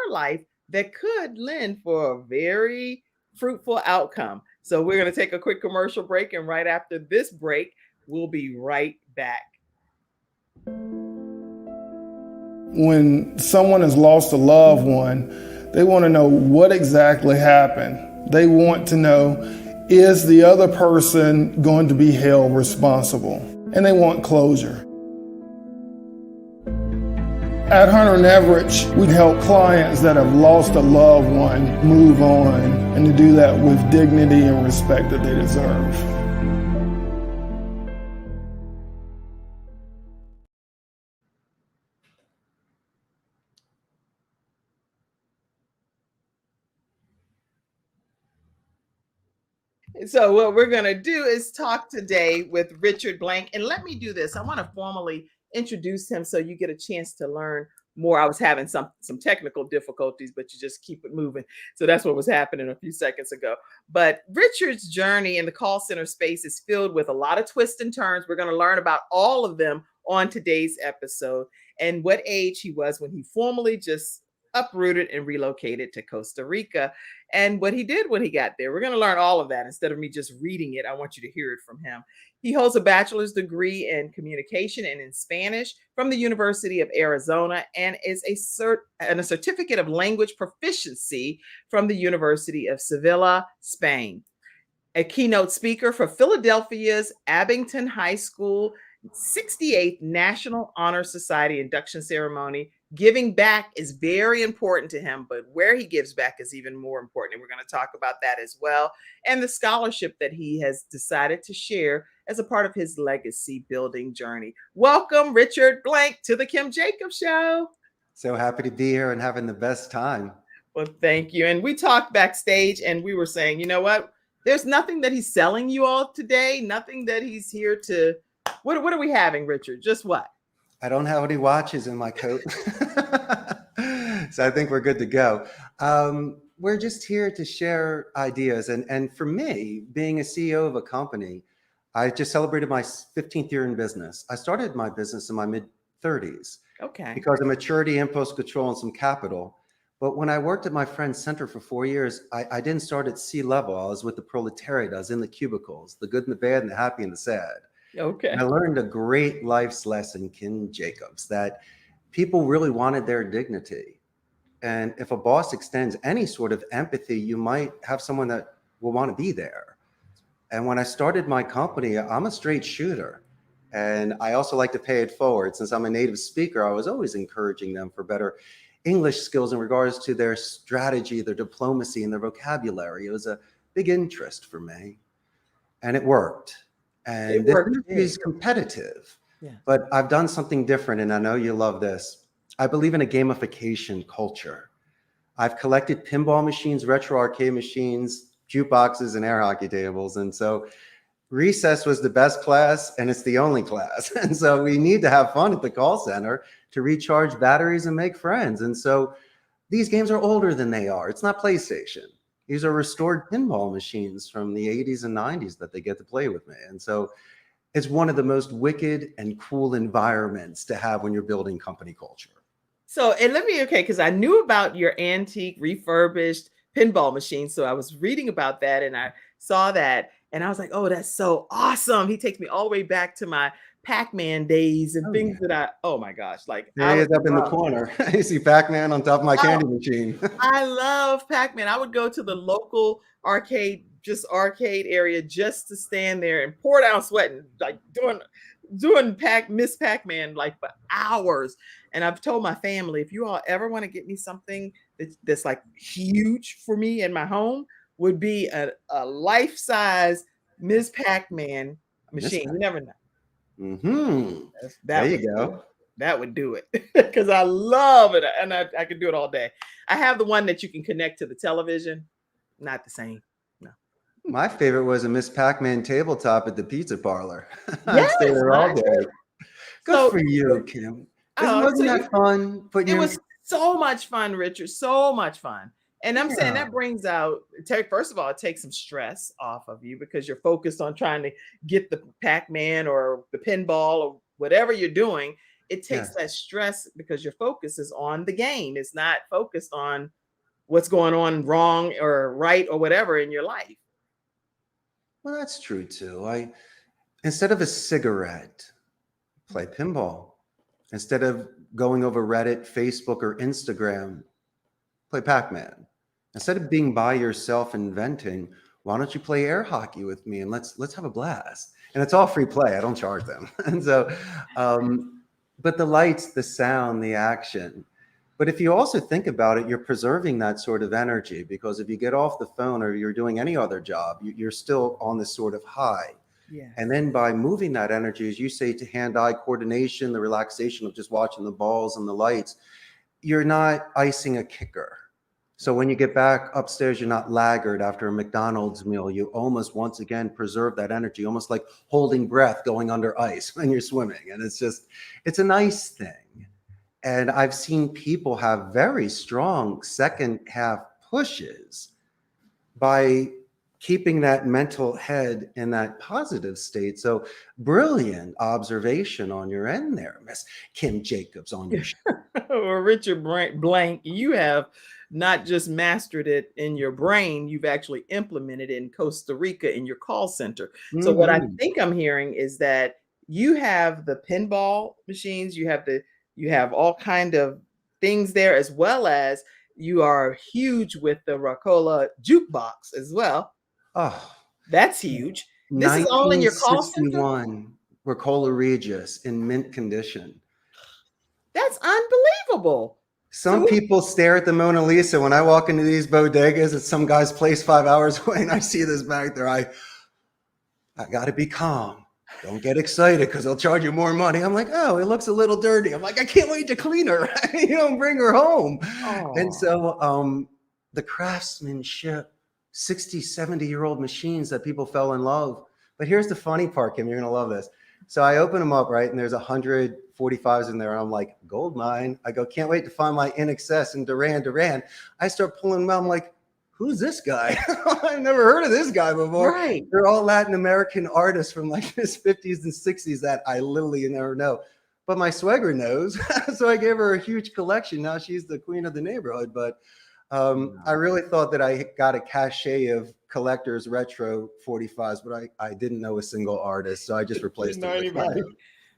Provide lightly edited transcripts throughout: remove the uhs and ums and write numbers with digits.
your life that could lend for a very fruitful outcome. So we're going to take a quick commercial break, and right after this break, we'll be right back. When someone has lost a loved one, they want to know what exactly happened. They want to know, is the other person going to be held responsible? And they want closure. At Hunter and Everett, we help clients that have lost a loved one move on, and to do that with dignity and respect that they deserve. So what we're going to do is talk today with Richard Blank. And let me do this. I want to formally introduce him so you get a chance to learn more. I was having some technical difficulties, but you just keep it moving. So that's what was happening a few seconds ago. But Richard's journey in the call center space is filled with a lot of twists and turns. We're going to learn about all of them on today's episode, and what age he was when he formally just uprooted and relocated to Costa Rica, and what he did when he got there. We're going to learn all of that. Instead of me just reading it, I want you to hear it from him. He holds a bachelor's degree in communication and in Spanish from the University of Arizona, and is a certificate of language proficiency from the University of Sevilla, Spain. A keynote speaker for Philadelphia's Abington High School 68th National Honor Society induction ceremony. Giving back is very important to him, but where he gives back is even more important. And we're going to talk about that as well. And the scholarship that he has decided to share as a part of his legacy building journey. Welcome, Richard Blank, to the Kim Jacobs Show. So happy to be here and having the best time. Well, thank you. And we talked backstage and we were saying, you know what? There's nothing that he's selling you all today. Nothing that he's here to. What are we having, Richard? Just what? I don't have any watches in my coat. So I think we're good to go. We're just here to share ideas. And for me, being a CEO of a company, I just celebrated my 15th year in business. I started my business in my mid-30s. Okay. Because of maturity, impulse control, and some capital. But when I worked at my friend's center for 4 years, I didn't start at C-level. I was with the proletariat. I was in the cubicles, the good and the bad and the happy and the sad. Okay. And I learned a great life's lesson, Kim Jacobs, that people really wanted their dignity. And if a boss extends any sort of empathy, you might have someone that will want to be there. And when I started my company, I'm a straight shooter. And I also like to pay it forward. Since I'm a native speaker, I was always encouraging them for better English skills in regards to their strategy, their diplomacy, and their vocabulary. It was a big interest for me. And it worked. And this is competitive, but I've done something different, and I know you love this. I believe in a gamification culture. I've collected pinball machines, retro arcade machines, jukeboxes, and air hockey tables. And so recess was the best class, and it's the only class. And so we need to have fun at the call center to recharge batteries and make friends. And so these games are older than they are. It's not PlayStation. These are restored pinball machines from the 80s and 90s that they get to play with me. And so it's one of the most wicked and cool environments to have when you're building company culture. So, and because I knew about your antique refurbished pinball machine. So I was reading about that and I saw that and I was like, oh, that's so awesome. He takes me all the way back to my Pac-Man days and things that oh my gosh, like there he is up in the corner. You see Pac-Man on top of my candy machine. I love Pac-Man. I would go to the local arcade area just to stand there and pour down sweating, like doing Miss Pac-Man like for hours. And I've told my family, if you all ever want to get me something that's like huge for me in my home, would be a life-size Miss Pac-Man machine. You never know. Mm-hmm. There you go. That would do it because I love it and I could do it all day. I have the one that you can connect to the television. Not the same. No. My favorite was a Miss Pac-Man tabletop at the pizza parlor. Yes, I stayed there all day. Good for you, Kim. Wasn't that fun? It was so much fun, Richard. So much fun. And I'm saying that brings out, first of all, it takes some stress off of you because you're focused on trying to get the Pac-Man or the pinball or whatever you're doing. it takes Yes. that stress because your focus is on the game. It's not focused on what's going on wrong or right or whatever in your life. Well, that's true too. Instead of a cigarette, play pinball. Instead of going over Reddit, Facebook, or Instagram, play Pac-Man. Instead of being by yourself and venting, why don't you play air hockey with me and let's have a blast? And it's all free play. I don't charge them. And so, but the lights, the sound, the action. But if you also think about it, you're preserving that sort of energy, because if you get off the phone or you're doing any other job, you're still on this sort of high. Yes. And then by moving that energy, as you say, to hand-eye coordination, the relaxation of just watching the balls and the lights, you're not icing a kicker. So when you get back upstairs, you're not laggard after a McDonald's meal. You almost once again preserve that energy, almost like holding breath going under ice when you're swimming. And it's a nice thing. And I've seen people have very strong second half pushes by keeping that mental head in that positive state. So brilliant observation on your end there, Miss Kim Jacobs, on your show. Or Richard Blank, you have not just mastered it in your brain, you've actually implemented it in Costa Rica in your call center. So what I think I'm hearing is that you have the pinball machines, you have all kind of things there, as well as you are huge with the Rocola jukebox as well. Oh, that's huge. This is all in your call center? 1961 Rocola Regis in mint condition. That's unbelievable. Some people stare at the Mona Lisa when I walk into these bodegas at some guy's place 5 hours away and I see this back there. I got to be calm. Don't get excited because they'll charge you more money. I'm like, oh, it looks a little dirty. I'm like, I can't wait to clean her. You don't bring her home. Oh. And so the craftsmanship, 60, 70-year-old machines that people fell in love. But here's the funny part, Kim, you're going to love this. So I open them up, right? And there's 145s in there. And I'm like, gold mine. I go, can't wait to find my In Excess and Duran. I start pulling them out. I'm like, who's this guy? I've never heard of this guy before. Right. They're all Latin American artists from like the 50s and 60s that I literally never know. But my swagger knows. So I gave her a huge collection. Now she's the queen of the neighborhood. But I really thought that I got a cachet of collectors retro 45s, but I didn't know a single artist. So I just replaced it with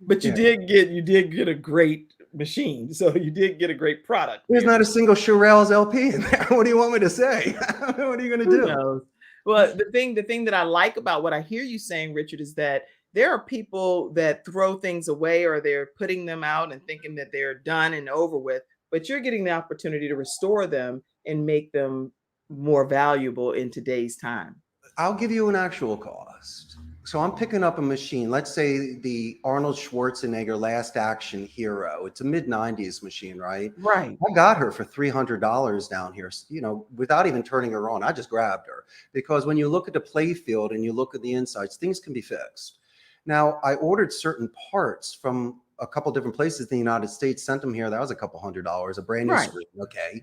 But you did get a great machine. So you did get a great product. There's not a single Shirelles LP in there. What do you want me to say? What are you going to do? Knows? Well, the thing that I like about what I hear you saying, Richard, is that there are people that throw things away or they're putting them out and thinking that they're done and over with, but you're getting the opportunity to restore them and make them more valuable in today's time. I'll give you an actual cost. So I'm picking up a machine, let's say the Arnold Schwarzenegger Last Action Hero. It's a mid-90s machine, right? Right. I got her for $300 down here, you know, without even turning her on. I just grabbed her because when you look at the play field and you look at the insides, things can be fixed. Now, I ordered certain parts from a couple different places in the United States, sent them here. That was a couple $100, a brand new screen. Okay.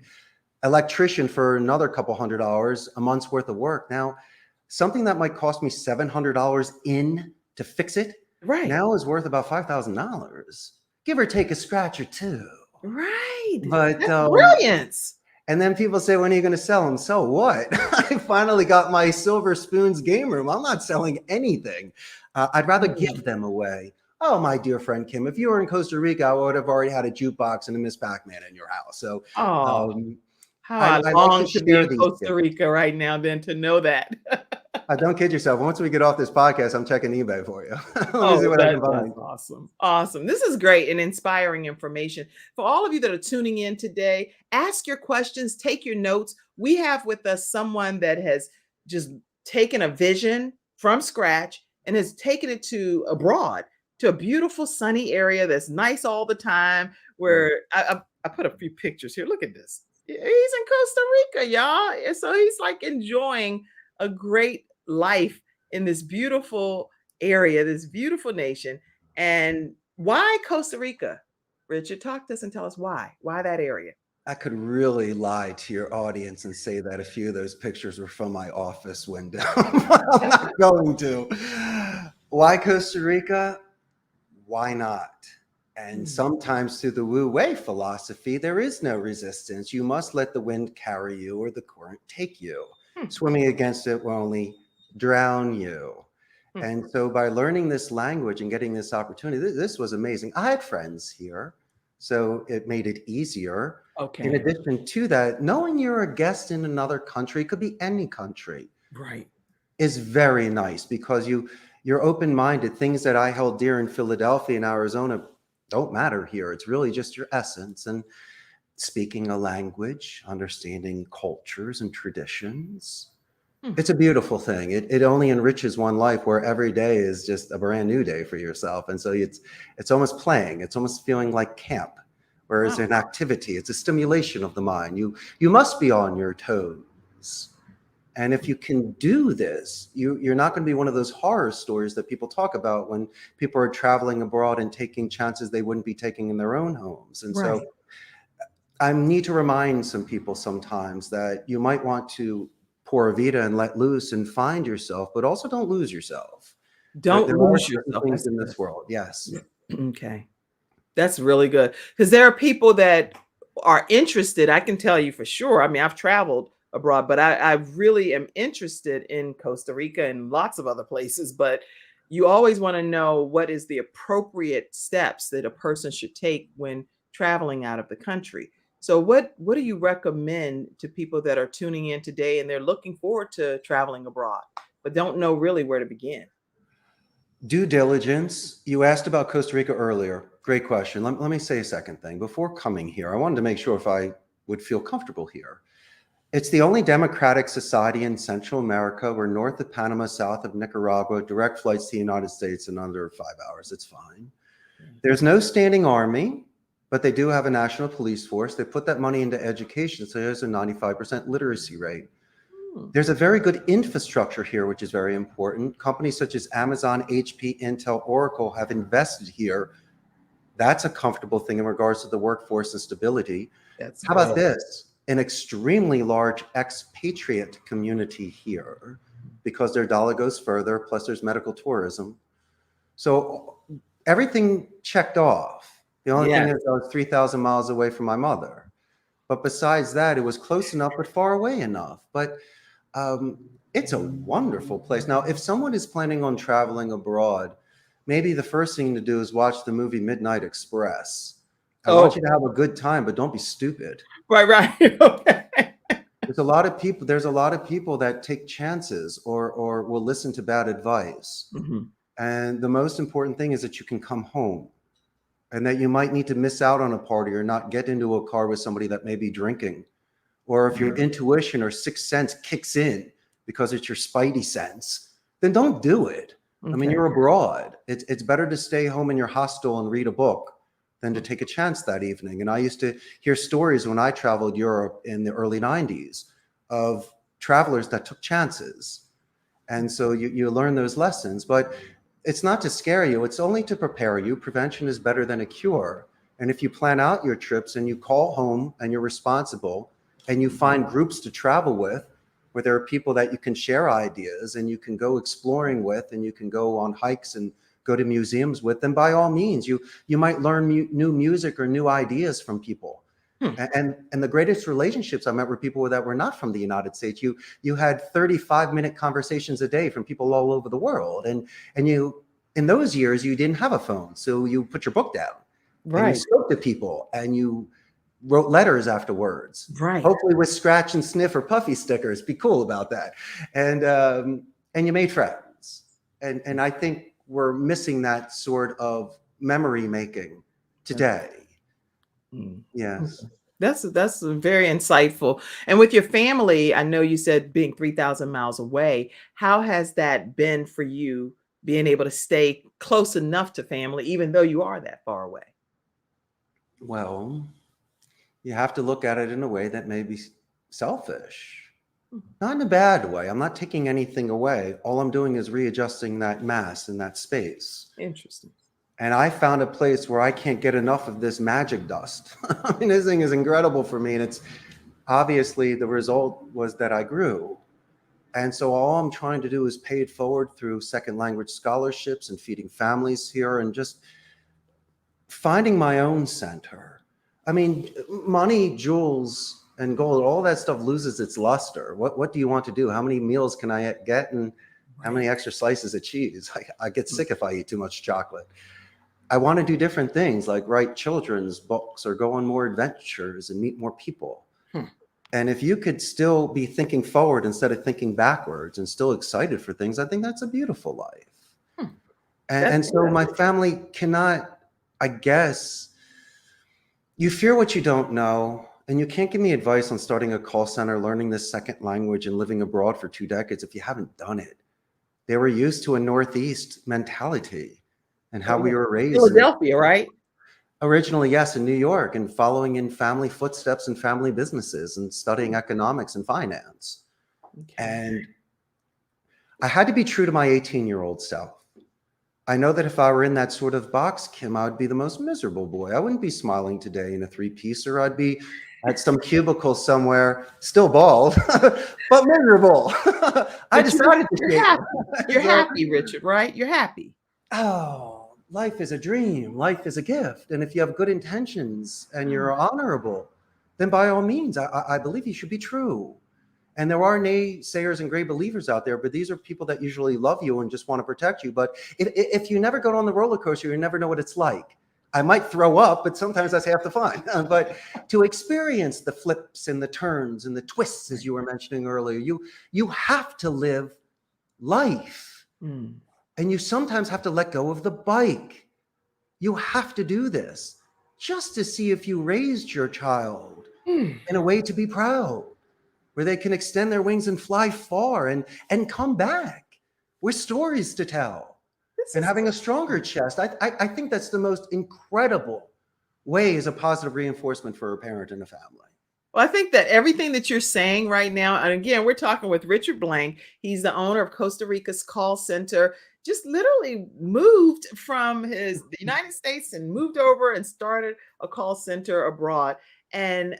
Electrician for another couple $100, a month's worth of work. Now, something that might cost me $700 to fix it, right, now is worth about $5,000, give or take a scratch or two. Right. But that's brilliance. And then people say, when are you going to sell them? So what? I finally got my Silver Spoons game room. I'm not selling anything. I'd rather give them away. Oh, my dear friend Kim, if you were in Costa Rica, I would have already had a jukebox and a Miss Pac-Man in your house. So, how I long to be in Costa Rica right now, then, to know that. Don't kid yourself. Once we get off this podcast, I'm checking eBay for you. That's awesome. Awesome. This is great and inspiring information. For all of you that are tuning in today, ask your questions, take your notes. We have with us someone that has just taken a vision from scratch and has taken it to abroad, to a beautiful sunny area that's nice all the time, where I put a few pictures here. Look at this. He's in Costa Rica, y'all. So he's like enjoying a great life in this beautiful area, this beautiful nation. And why Costa Rica? Richard, talk to us and tell us why that area. I could really lie to your audience and say that a few of those pictures were from my office window. I'm not going to. Why Costa Rica? Why not? And sometimes through the Wu Wei philosophy, there is no resistance. You must let the wind carry you or the current take you. Swimming against it will only drown you. And so by learning this language and getting this opportunity, this was amazing. I had friends here, so it made it easier. Okay. In addition to that, knowing you're a guest in another country, it could be any country, Right. is very nice because you're open-minded. Things that I held dear in Philadelphia and Arizona don't matter here. It's really just your essence and speaking a language, understanding cultures and traditions. It's a beautiful thing. It only enriches one life where every day is just a brand new day for yourself. And so it's almost playing. It's almost feeling like camp, whereas an activity, it's a stimulation of the mind. You must be on your toes. And if you can do this, you're not going to be one of those horror stories that people talk about when people are traveling abroad and taking chances they wouldn't be taking in their own homes. And so I need to remind some people sometimes that you might want to pura vida and let loose and find yourself, but also don't lose yourself. Don't There are lose certain yourself. things in this world. Yes. Okay. That's really good. Because there are people that are interested. I can tell you for sure. I mean, I've traveled abroad, but I really am interested in Costa Rica and lots of other places. But you always want to know what is the appropriate steps that a person should take when traveling out of the country. So what do you recommend to people that are tuning in today and they're looking forward to traveling abroad, but don't know really where to begin? Due diligence. You asked about Costa Rica earlier. Great question. Let me say a second thing. Before coming here, I wanted to make sure if I would feel comfortable here. It's the only democratic society in Central America. We're north of Panama, south of Nicaragua, direct flights to the United States in under 5 hours. It's fine. There's no standing army, but they do have a national police force. They put that money into education, so there's a 95% literacy rate. There's a very good infrastructure here, which is very important. Companies such as Amazon, HP, Intel, Oracle have invested here. That's a comfortable thing in regards to the workforce and stability. How about this? An extremely large expatriate community here because their dollar goes further, plus there's medical tourism. So everything checked off. The only thing is I was 3,000 miles away from my mother. But besides that, it was close enough, but far away enough. But it's a wonderful place. Now, if someone is planning on traveling abroad, maybe the first thing to do is watch the movie Midnight Express. I want you to have a good time, but don't be stupid. Right. Okay. There's a lot of people that take chances or will listen to bad advice. And the most important thing is that you can come home and that you might need to miss out on a party or not get into a car with somebody that may be drinking. Or if your intuition or sixth sense kicks in because it's your spidey sense, then don't do it. I mean, you're abroad. It's better to stay home in your hostel and read a book than to take a chance that evening. And I used to hear stories when I traveled Europe in the early 90s of travelers that took chances. And so you learn those lessons, but it's not to scare you. It's only to prepare you. Prevention is better than a cure. And if you plan out your trips and you call home and you're responsible and you find groups to travel with, where there are people that you can share ideas and you can go exploring with and you can go on hikes and go to museums with them, by all means, you might learn new music or new ideas from people. And the greatest relationships I met were people that were not from the United States. You had 35-minute conversations a day from people all over the world. And you, in those years, you didn't have a phone. So you put your book down. Right. And you spoke to people and you wrote letters afterwards. Right. Hopefully with scratch and sniff or puffy stickers. Be cool about that. And you made friends. And I think we're missing that sort of memory making today. Yes. That's very insightful. And with your family, I know you said being 3,000 miles away. How has that been for you, being able to stay close enough to family, even though you are that far away? Well, you have to look at it in a way that may be selfish. Not in a bad way. I'm not taking anything away. All I'm doing is readjusting that mass in that space. Interesting. And I found a place where I can't get enough of this magic dust. I mean, this thing is incredible for me. And it's obviously the result was that I grew. And so all I'm trying to do is pay it forward through second language scholarships and feeding families here and just finding my own center. I mean, money, jewels, and gold, all that stuff loses its luster. What do you want to do? How many meals can I get, and how many extra slices of cheese? I get sick if I eat too much chocolate. I want to do different things, like write children's books or go on more adventures and meet more people. And if you could still be thinking forward instead of thinking backwards and still excited for things, I think that's a beautiful life. And so my family cannot, I guess, you fear what you don't know, and you can't give me advice on starting a call center, learning this second language, and living abroad for 2 decades if you haven't done it. They were used to a Northeast mentality and how we were raised. Philadelphia, right? Originally, yes, in New York, and following in family footsteps and family businesses and studying economics and finance. And I had to be true to my 18-year-old self. I know that if I were in that sort of box, Kim, I would be the most miserable boy. I wouldn't be smiling today in a 3-piecer. I'd be at some cubicle somewhere, still bald, but miserable. I decided to you're happy. You're happy, Richard, right? You're happy. Oh, life is a dream. Life is a gift. And if you have good intentions and you're honorable, then by all means, I believe you should be true. And there are naysayers and great believers out there, but these are people that usually love you and just want to protect you. But if you never go on the roller coaster, you never know what it's like. I might throw up, but sometimes that's half the fun. But to experience the flips and the turns and the twists, as you were mentioning earlier, you have to live life. And you sometimes have to let go of the bike. You have to do this just to see if you raised your child in a way to be proud, where they can extend their wings and fly far and come back with stories to tell and having a stronger chest. I think that's the most incredible way as a positive reinforcement for a parent and a family. Well, I think that everything that you're saying right now, and again, we're talking with Richard Blank. He's the owner of Costa Rica's call center, just literally moved from the United States and moved over and started a call center abroad. And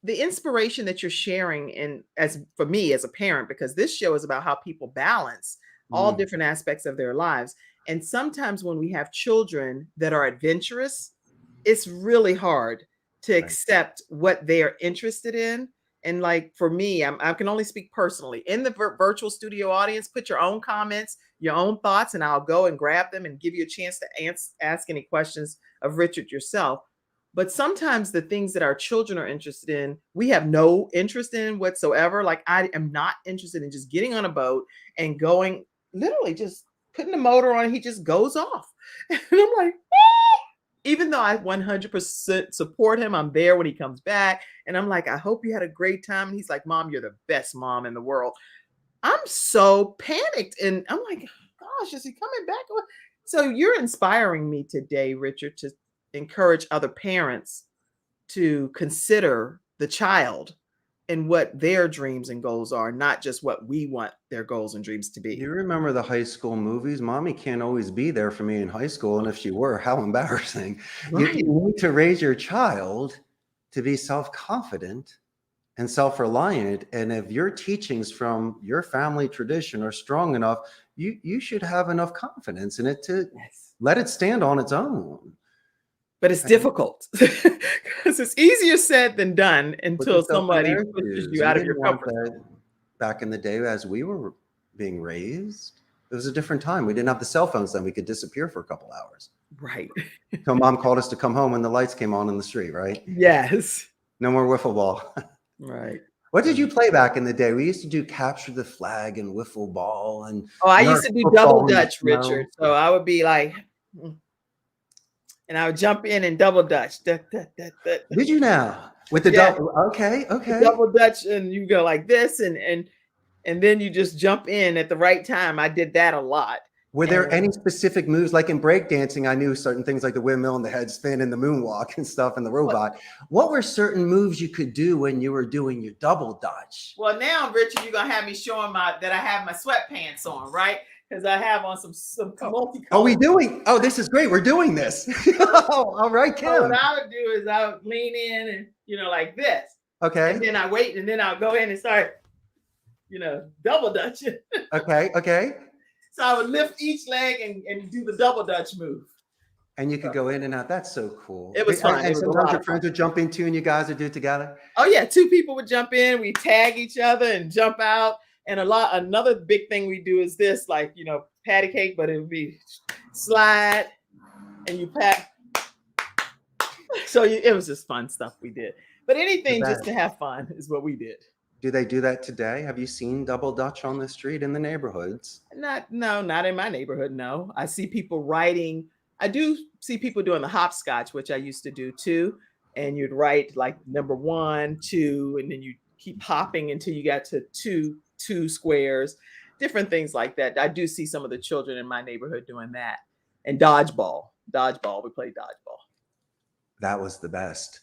the inspiration that you're sharing, and as for me as a parent, because this show is about how people balance all different aspects of their lives. And sometimes when we have children that are adventurous, it's really hard to accept what they are interested in. And like for me, I can only speak personally. In the virtual studio audience, put your own comments, your own thoughts, and I'll go and grab them and give you a chance to ask any questions of Richard yourself. But sometimes the things that our children are interested in, we have no interest in whatsoever. Like I am not interested in just getting on a boat and going, literally just putting the motor on, he just goes off. And I'm like, oh! Even though I 100% support him, I'm there when he comes back. And I'm like, I hope you had a great time. And he's like, Mom, you're the best mom in the world. I'm so panicked. And I'm like, gosh, is he coming back? So you're inspiring me today, Richard, to encourage other parents to consider the child and what their dreams and goals are, not just what we want their goals and dreams to be. You remember the high school movies? Mommy can't always be there for me in high school. And if she were, how embarrassing. Right. You need to raise your child to be self-confident and self-reliant. And if your teachings from your family tradition are strong enough, you should have enough confidence in it to let it stand on its own. But it's difficult because it's easier said than done until somebody pushes you out of your comfort zone. Back in the day, as we were being raised, it was a different time. We didn't have the cell phones then. We could disappear for a couple hours. Right. So Mom called us to come home when the lights came on in the street, right? Yes. No more wiffle ball. Right. What did you play back in the day? We used to do capture the flag and wiffle ball. And I used to do double dutch, Richard. So I would be like... And I would jump in and double dutch. Did you now? With the double? Okay. The double dutch, and you go like this, and then you just jump in at the right time. I did that a lot. Were there any specific moves, like in breakdancing? I knew certain things like the windmill and the head spin and the moonwalk and stuff and the robot. What were certain moves you could do when you were doing your double dutch? Well, now, Richard, you're gonna have me showing that I have my sweatpants on, right? Because I have on some multicolored. Are we doing? Oh, this is great. We're doing this. Oh, all right, Kim. So what I would do is I would lean in and, like this. Okay. And then I wait, and then I'll go in and start, double dutching. Okay. So I would lift each leg and do the double dutch move. And you could go in and out. That's so cool. It was fun. It And was a sometimes lot your of fun. friends would jump in too, and you guys would do it together. Oh yeah, two people would jump in, we tag each other and jump out. And another big thing we do is this, like, patty cake, but it would be slide and you pat. So it was just fun stuff we did. But anything just to have fun is what we did. Do they do that today? Have you seen double Dutch on the street in the neighborhoods? Not in my neighborhood. No, I see people writing. I do see people doing the hopscotch, which I used to do too. And you'd write like number 1, 2, and then you keep hopping until you got to two squares, different things like that. I do see some of the children in my neighborhood doing that. And dodgeball, we played dodgeball. That was the best.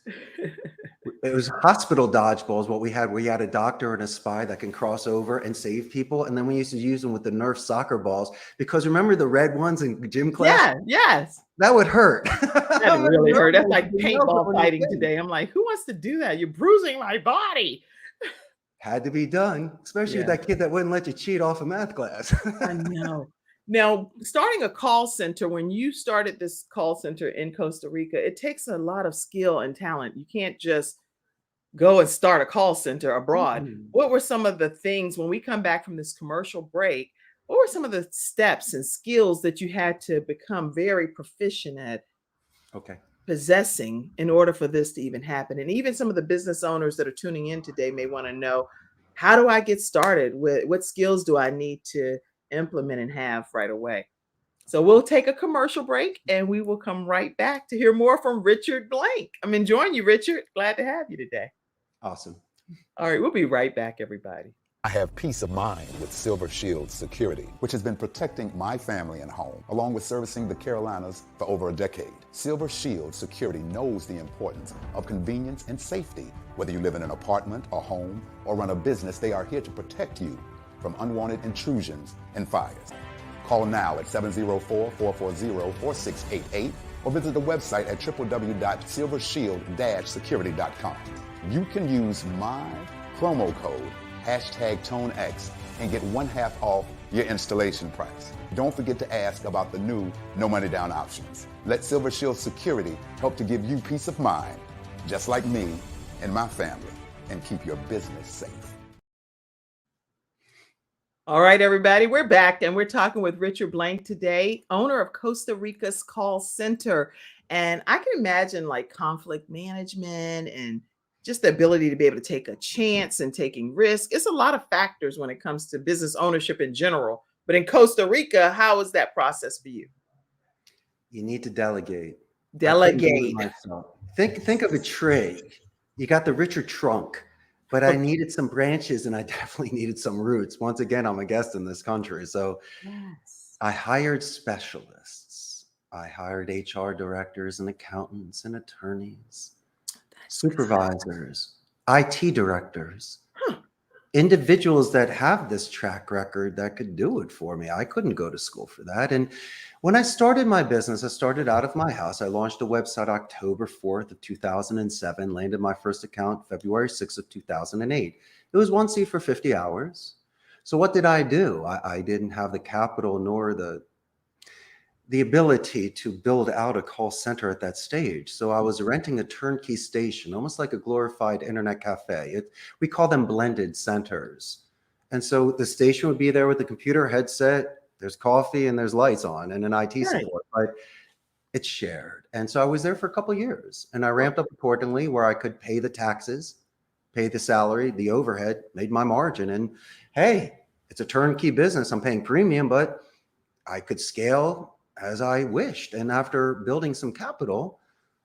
It was hospital dodgeball is what we had. We had a doctor and a spy that can cross over and save people. And then we used to use them with the Nerf soccer balls, because remember the red ones in gym class? Yeah, yes. That would hurt. That really hurt. That's like paintball fighting today. I'm like, who wants to do that? You're bruising my body. Had to be done, especially with that kid that wouldn't let you cheat off a math class. I know. Now, starting a call center, when you started this call center in Costa Rica, it takes a lot of skill and talent. You can't just go and start a call center abroad. Mm-hmm. What were some of the things when we come back from this commercial break? What were some of the steps and skills that you had to become very proficient at possessing in order for this to even happen? And even some of the business owners that are tuning in today may want to know, how do I get started? What skills do I need to implement and have right away? So we'll take a commercial break and we will come right back to hear more from Richard Blank. I'm enjoying you, Richard. Glad to have you today. Awesome. All right, we'll be right back, everybody. I have peace of mind with Silver Shield Security, which has been protecting my family and home, along with servicing the Carolinas for over a decade. Silver Shield Security knows the importance of convenience and safety. Whether you live in an apartment, a home, or run a business, they are here to protect you from unwanted intrusions and fires. Call now at 704-440-4688 or visit the website at www.silvershield-security.com. You can use my promo code #ToneX and get 1/2 off your installation price. Don't forget to ask about the new no money down options. Let Silver Shield Security help to give you peace of mind, just like me and my family, and keep your business safe. All right, everybody, we're back and we're talking with Richard Blank today, owner of Costa Rica's Call Center. And I can imagine like conflict management and just the ability to be able to take a chance and taking risk. It's a lot of factors when it comes to business ownership in general. But in Costa Rica, how is that process for you? You need to delegate. Delegate. Think of a tree. You got the richer trunk, but I needed some branches and I definitely needed some roots. Once again, I'm a guest in this country. So I hired specialists. I hired HR directors and accountants and attorneys. Supervisors, IT directors, individuals that have this track record that could do it for me. I couldn't go to school for that. And when I started my business, I started out of my house. I launched a website October 4th of 2007, landed my first account February 6th of 2008. It was one seat for 50 hours. So what did I do? I didn't have the capital nor the ability to build out a call center at that stage. So I was renting a turnkey station, almost like a glorified internet cafe. We call them blended centers. And so the station would be there with the computer headset, there's coffee and there's lights on and an IT support, but it's shared. And so I was there for a couple of years and I ramped up accordingly where I could pay the taxes, pay the salary, the overhead, made my margin. And hey, it's a turnkey business. I'm paying premium, but I could scale as I wished. And after building some capital,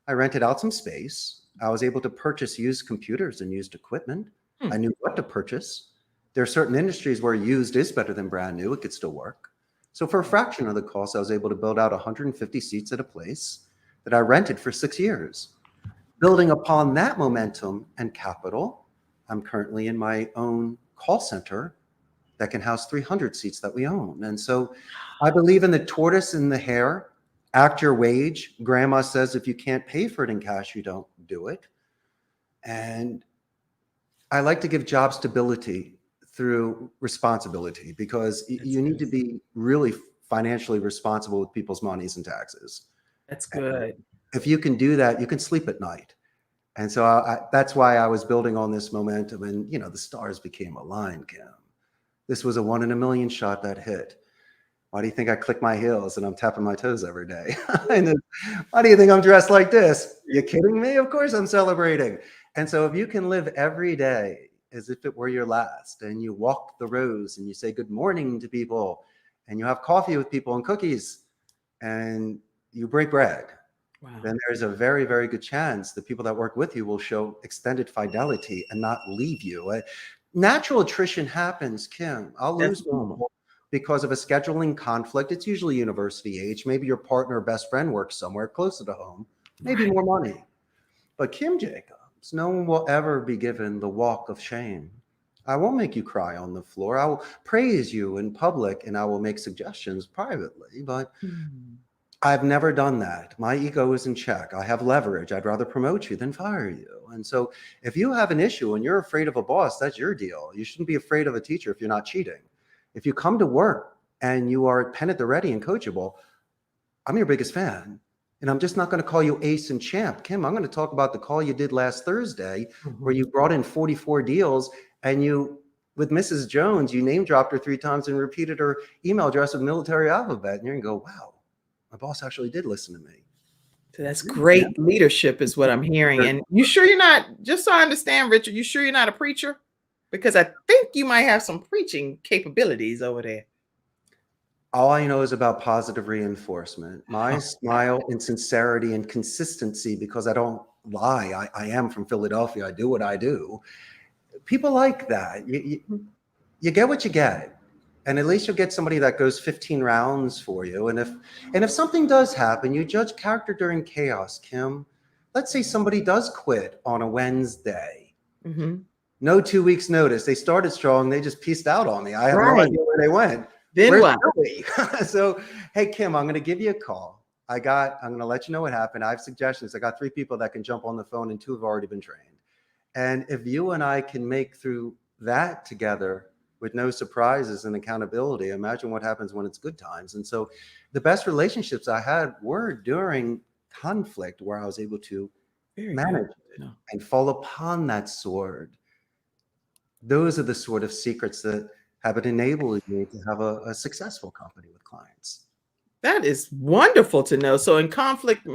I rented out some space. I was able to purchase used computers and used equipment. I knew what to purchase. There are certain industries where used is better than brand new. It could still work. So for a fraction of the cost, I was able to build out 150 seats at a place that I rented for 6 years. Building upon that momentum and capital, I'm currently in my own call center that can house 300 seats that we own. And so I believe in the tortoise and the hare. Act your wage. Grandma says if you can't pay for it in cash, you don't do it. And I like to give job stability through responsibility because you need to be really financially responsible with people's monies and taxes. That's good. If you can do that, you can sleep at night. And so that's why I was building on this momentum, and the stars became aligned, Kim. This was a 1 in a million shot that hit. Why do you think I click my heels and I'm tapping my toes every day? And why do you think I'm dressed like this? You kidding me? Of course I'm celebrating. And so if you can live every day as if it were your last, and you walk the rows and you say good morning to people, and you have coffee with people and cookies, and you break bread, then there's a very, very good chance the people that work with you will show extended fidelity and not leave you. Natural attrition happens, Kim. I'll lose people because of a scheduling conflict. It's usually university age. Maybe your partner or best friend works somewhere closer to home, maybe more money. But Kim Jacobs, no one will ever be given the walk of shame. I won't make you cry on the floor. I will praise you in public, and I will make suggestions privately. But I've never done that. My ego is in check. I have leverage. I'd rather promote you than fire you. And so if you have an issue and you're afraid of a boss, that's your deal. You shouldn't be afraid of a teacher if you're not cheating. If you come to work and you are pen at the ready and coachable, I'm your biggest fan. And I'm just not going to call you ace and champ. Kim, I'm going to talk about the call you did last Thursday where you brought in 44 deals, and with Mrs. Jones, you name dropped her 3 times and repeated her email address with military alphabet. And you're going to go, wow, my boss actually did listen to me. So that's great leadership is what I'm hearing. And you sure you're not, just so I understand, Richard, you sure you're not a preacher? Because I think you might have some preaching capabilities over there. All I know is about positive reinforcement. My smile and sincerity and consistency, because I don't lie. I am from Philadelphia. I do what I do. People like that. You get what you get. And at least you'll get somebody that goes 15 rounds for you. And if something does happen, you judge character during chaos, Kim. Let's say somebody does quit on a Wednesday. No 2 weeks notice. They started strong. They just pieced out on me. I have no idea where they went. Then what? So, hey, Kim, I'm going to give you a call. I'm going to let you know what happened. I have suggestions. I got 3 people that can jump on the phone, and 2 have already been trained. And if you and I can make through that together with no surprises and accountability, imagine what happens when it's good times. And so the best relationships I had were during conflict, where I was able to manage it and fall upon that sword. Those are the sort of secrets that have enabled me to have a successful company with clients. That is wonderful to know. So in conflict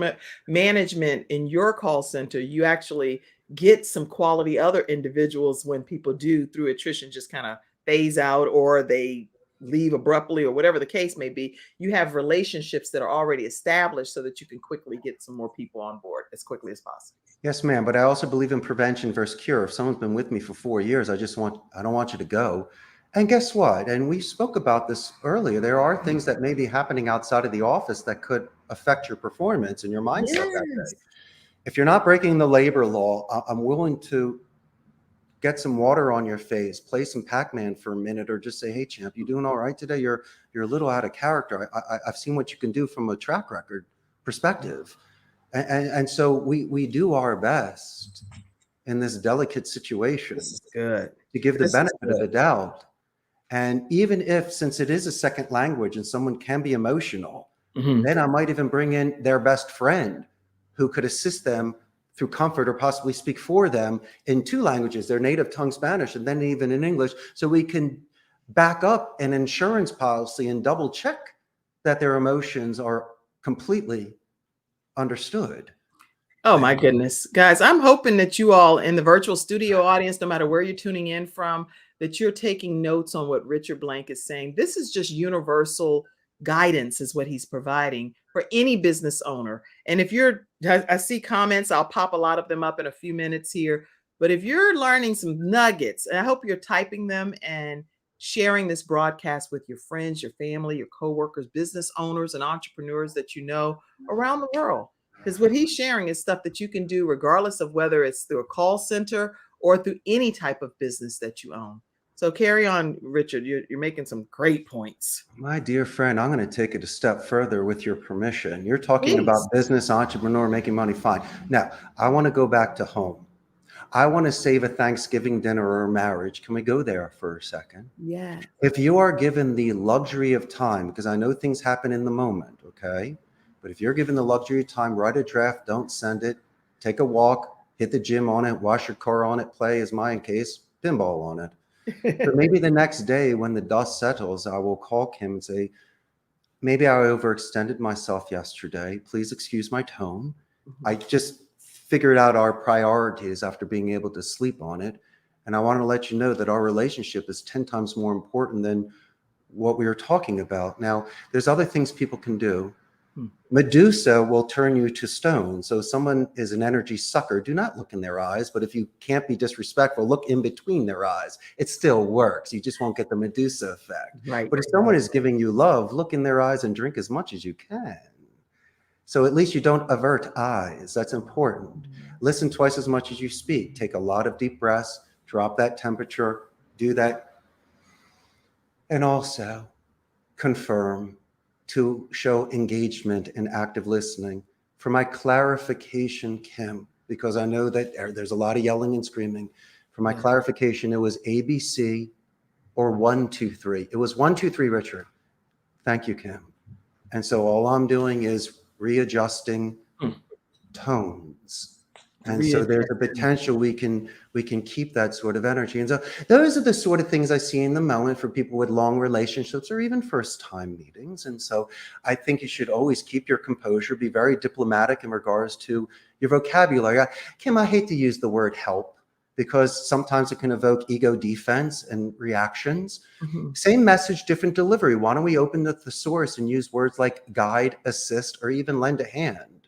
management in your call center, you actually get some quality other individuals when people do, through attrition, just kind of phase out or they leave abruptly or whatever the case may be. You have relationships that are already established so that you can quickly get some more people on board as quickly as possible. Yes, ma'am. But I also believe in prevention versus cure. If someone's been with me for 4 years, I don't want you to go. And guess what? And we spoke about this earlier. There are things that may be happening outside of the office that could affect your performance and your mindset that day. If you're not breaking the labor law, I'm willing to get some water on your face, play some Pac-Man for a minute, or just say, hey, champ, you doing all right today? You're a little out of character. I've seen what you can do from a track record perspective. And so we do our best in this delicate situation to give the benefit of the doubt. And even if, since it is a second language and someone can be emotional, then I might even bring in their best friend who could assist them through comfort or possibly speak for them in 2 languages, their native tongue Spanish, and then even in English, so we can back up an insurance policy and double check that their emotions are completely understood. Oh my goodness, guys, I'm hoping that you all in the virtual studio audience, no matter where you're tuning in from, that you're taking notes on what Richard Blank is saying. This is just universal guidance is what he's providing for any business owner. And if I see comments, I'll pop a lot of them up in a few minutes here. But if you're learning some nuggets, and I hope you're typing them and sharing this broadcast with your friends, your family, your coworkers, business owners, and entrepreneurs that you know around the world. Because what he's sharing is stuff that you can do regardless of whether it's through a call center or through any type of business that you own. So carry on, Richard. You're making some great points. My dear friend, I'm going to take it a step further with your permission. You're talking about business, entrepreneur, making money. Fine. Now, I want to go back to home. I want to save a Thanksgiving dinner or a marriage. Can we go there for a second? Yeah. If you are given the luxury of time, because I know things happen in the moment, okay? But if you're given the luxury of time, write a draft, don't send it, take a walk, hit the gym on it, wash your car on it, play, as mine case, pinball on it. But maybe the next day when the dust settles, I will call Kim and say, maybe I overextended myself yesterday. Please excuse my tone. I just figured out our priorities after being able to sleep on it. And I want to let you know that our relationship is 10 times more important than what we were talking about. Now, there's other things people can do. Medusa will turn you to stone. So if someone is an energy sucker, do not look in their eyes. But if you can't be disrespectful, look in between their eyes. It still works. You just won't get the Medusa effect. Right. But if someone is giving you love, look in their eyes and drink as much as you can. So at least you don't avert eyes. That's important. Listen twice as much as you speak. Take a lot of deep breaths. Drop that temperature. Do that. And also confirm, to show engagement and active listening. For my clarification, Kim, because I know that there's a lot of yelling and screaming. For my clarification, it was ABC or 1, 2, 3. It was 1, 2, 3, Richard. Thank you, Kim. And so all I'm doing is readjusting tones. And so there's a potential we can keep that sort of energy. And so those are the sort of things I see in the moment for people with long relationships or even first time meetings. And so I think you should always keep your composure, be very diplomatic in regards to your vocabulary. Kim, I hate to use the word help because sometimes it can evoke ego defense and reactions. Same message, different delivery. Why don't we open the thesaurus and use words like guide, assist, or even lend a hand?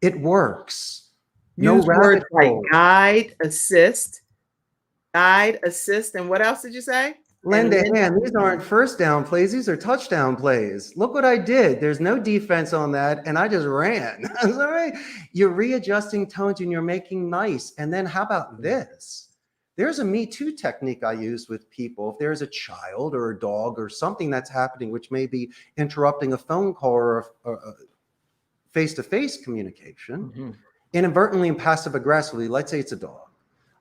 It works. Use words like guide, assist, and what else did you say? Lend a hand. These aren't first down plays. These are touchdown plays. Look what I did. There's no defense on that, and I just ran. All right. You're readjusting tones, and you're making nice. And then how about this? There's a Me Too technique I use with people. If there's a child or a dog or something that's happening, which may be interrupting a phone call or a face-to-face communication, inadvertently and passive aggressively, let's say it's a dog.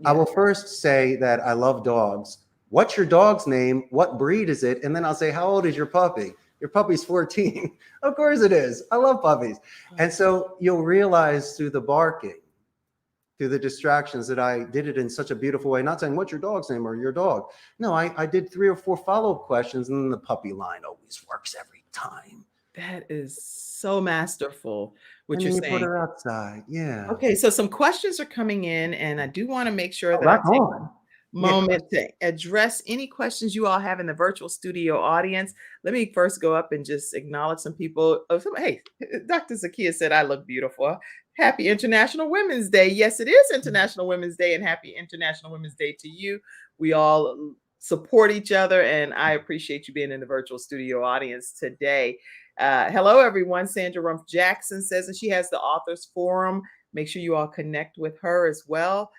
I will first say that I love dogs. What's your dog's name? What breed is it? And then I'll say, how old is your puppy? Your puppy's 14. Of course it is. I love puppies. And so you'll realize through the barking, through the distractions, that I did it in such a beautiful way, not saying, what's your dog's name or your dog? No, I did 3 or 4 follow-up questions, and then the puppy line always works every time. That is so masterful. What you're you saying. Put her outside. Yeah. Okay, so some questions are coming in, and I do want to make sure that I take a moment to address any questions you all have in the virtual studio audience. Let me first go up and just acknowledge some people. Hey, Dr. Zakia said I look beautiful. Happy International Women's Day. Yes, it is International Women's Day, and happy International Women's Day to you. We all support each other, and I appreciate you being in the virtual studio audience today. Hello, everyone. Sandra Rumpf Jackson says that she has the Authors Forum. Make sure you all connect with her as well.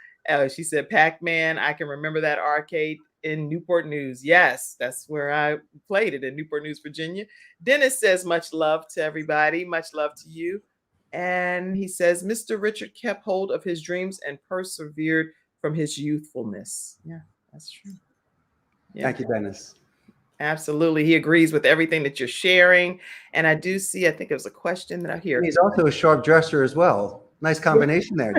She said, Pac-Man, I can remember that arcade in Newport News. Yes, that's where I played it, in Newport News, Virginia. Dennis says, much love to everybody. Much love to you. And he says, Mr. Richard kept hold of his dreams and persevered from his youthfulness. Yeah, that's true. Yeah. Thank you, Dennis. Absolutely. He agrees with everything that you're sharing. And I do see, I think it was a question that I hear. He's also a sharp dresser as well. Nice combination there.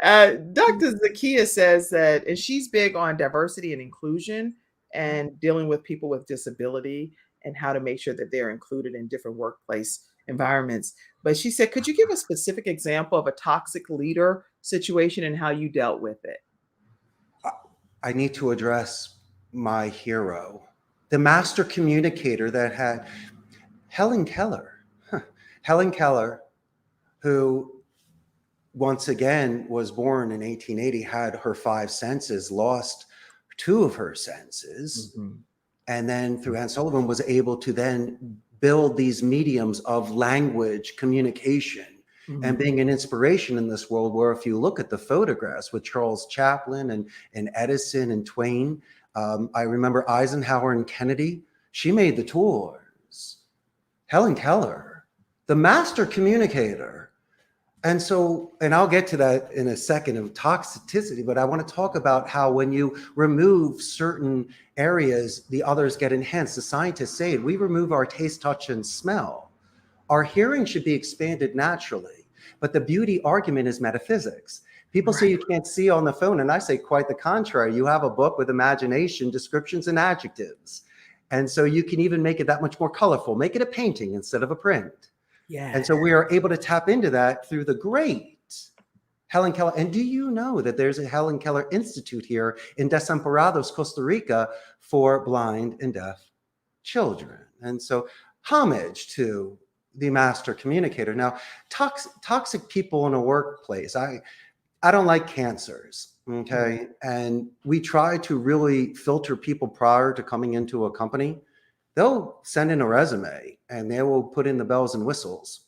Dr. Zakia says that, and she's big on diversity and inclusion and dealing with people with disability and how to make sure that they're included in different workplace environments. But she said, could you give a specific example of a toxic leader situation and how you dealt with it? I need to address my hero, the master communicator that had Helen Keller. Helen Keller, who once again was born in 1880, had her 5 senses, lost 2 of her senses. And then through Anne Sullivan was able to then build these mediums of language communication and being an inspiration in this world, where if you look at the photographs with Charles Chaplin and Edison and Twain, I remember Eisenhower and Kennedy, she made the tours. Helen Keller, the master communicator. And so, and I'll get to that in a second of toxicity, but I want to talk about how when you remove certain areas, the others get enhanced. The scientists say it, we remove our taste, touch, and smell. Our hearing should be expanded naturally, but the beauty argument is metaphysics. People say you can't see on the phone, and I say quite the contrary. You have a book with imagination, descriptions, and adjectives. And so you can even make it that much more colorful, make it a painting instead of a print. Yeah. And so we are able to tap into that through the great Helen Keller. And do you know that there's a Helen Keller Institute here in Desamparados, Costa Rica, for blind and deaf children? And so homage to the master communicator. Now, toxic people in a workplace. I don't like cancers, okay? And we try to really filter people prior to coming into a company. They'll send in a resume and they will put in the bells and whistles.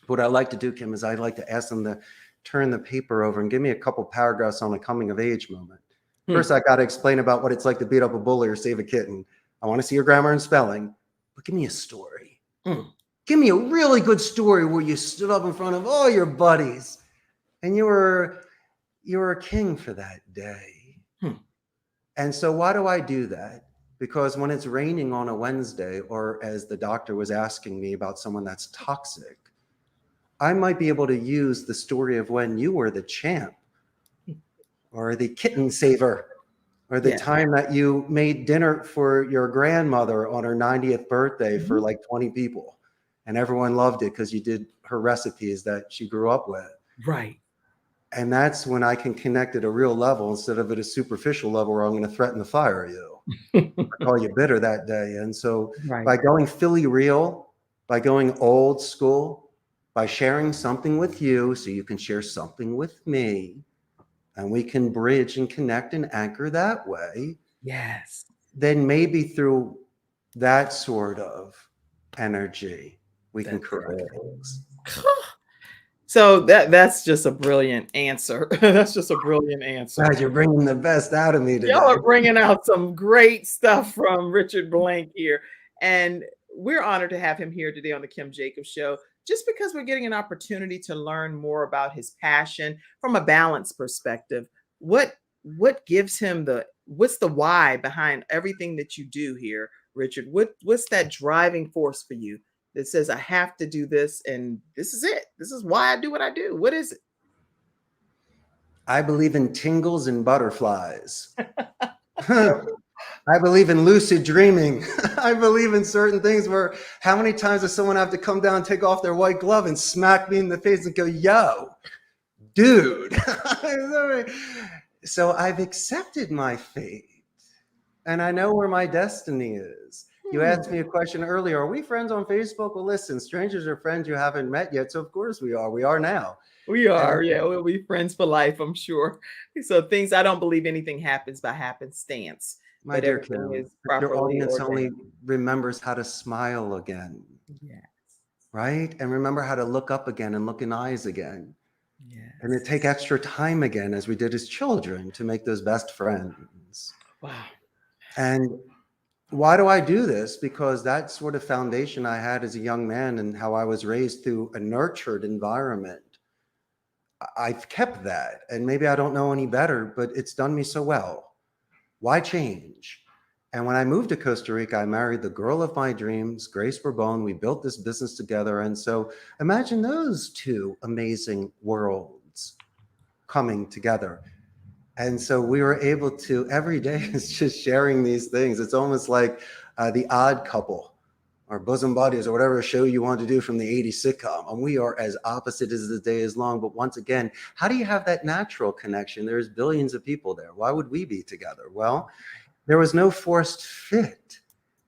What I like to do, Kim, is I like to ask them to turn the paper over and give me a couple paragraphs on a coming of age moment. First, I got to explain about what it's like to beat up a bully or save a kitten. I want to see your grammar and spelling, but give me a story. Give me a really good story where you stood up in front of all your buddies and you were a king for that day. And so why do I do that? Because when it's raining on a Wednesday, or as the doctor was asking me about someone that's toxic, I might be able to use the story of when you were the champ or the kitten saver, or the time that you made dinner for your grandmother on her 90th birthday for like 20 people. And everyone loved it because you did her recipes that she grew up with. Right. And that's when I can connect at a real level instead of at a superficial level where I'm going to threaten to fire you or call you bitter that day. And so by going Philly real, by going old school, by sharing something with you so you can share something with me, and we can bridge and connect and anchor that way. Yes. Then maybe through that sort of energy, we can correct things. So that's just a brilliant answer. That's just a brilliant answer. God, you're bringing the best out of me today. Y'all are bringing out some great stuff from Richard Blank here. And we're honored to have him here today on the Kim Jacobs Show, just because we're getting an opportunity to learn more about his passion from a balance perspective. What gives him what's the why behind everything that you do here, Richard? What's that driving force for you that says, I have to do this, and this is it? This is why I do what I do. What is it? I believe in tingles and butterflies. I believe in lucid dreaming. I believe in certain things where how many times does someone have to come down and take off their white glove and smack me in the face and go, yo, dude. So I've accepted my fate and I know where my destiny is. You asked me a question earlier. Are we friends on Facebook? Well, listen, strangers are friends you haven't met yet. So of course we are. We are now. We are. Yeah, we'll be friends for life, I'm sure. So I don't believe anything happens by happenstance. My dear Kim, your audience only remembers how to smile again. Yes. Right? And remember how to look up again and look in eyes again. Yes. And to take extra time again, as we did as children, to make those best friends. Wow. And why do I do this? Because that sort of foundation I had as a young man and how I was raised through a nurtured environment, I've kept that. And maybe I don't know any better, but it's done me so well. Why change? And when I moved to Costa Rica, I married the girl of my dreams, Grace Bourbon. We built this business together. And so imagine those two amazing worlds coming together. And so we were able to, every day is just sharing these things. It's almost like The Odd Couple or Bosom Buddies or whatever show you want to do from the 80s sitcom. And we are as opposite as the day is long. But once again, how do you have that natural connection? There's billions of people there. Why would we be together? Well, there was no forced fit.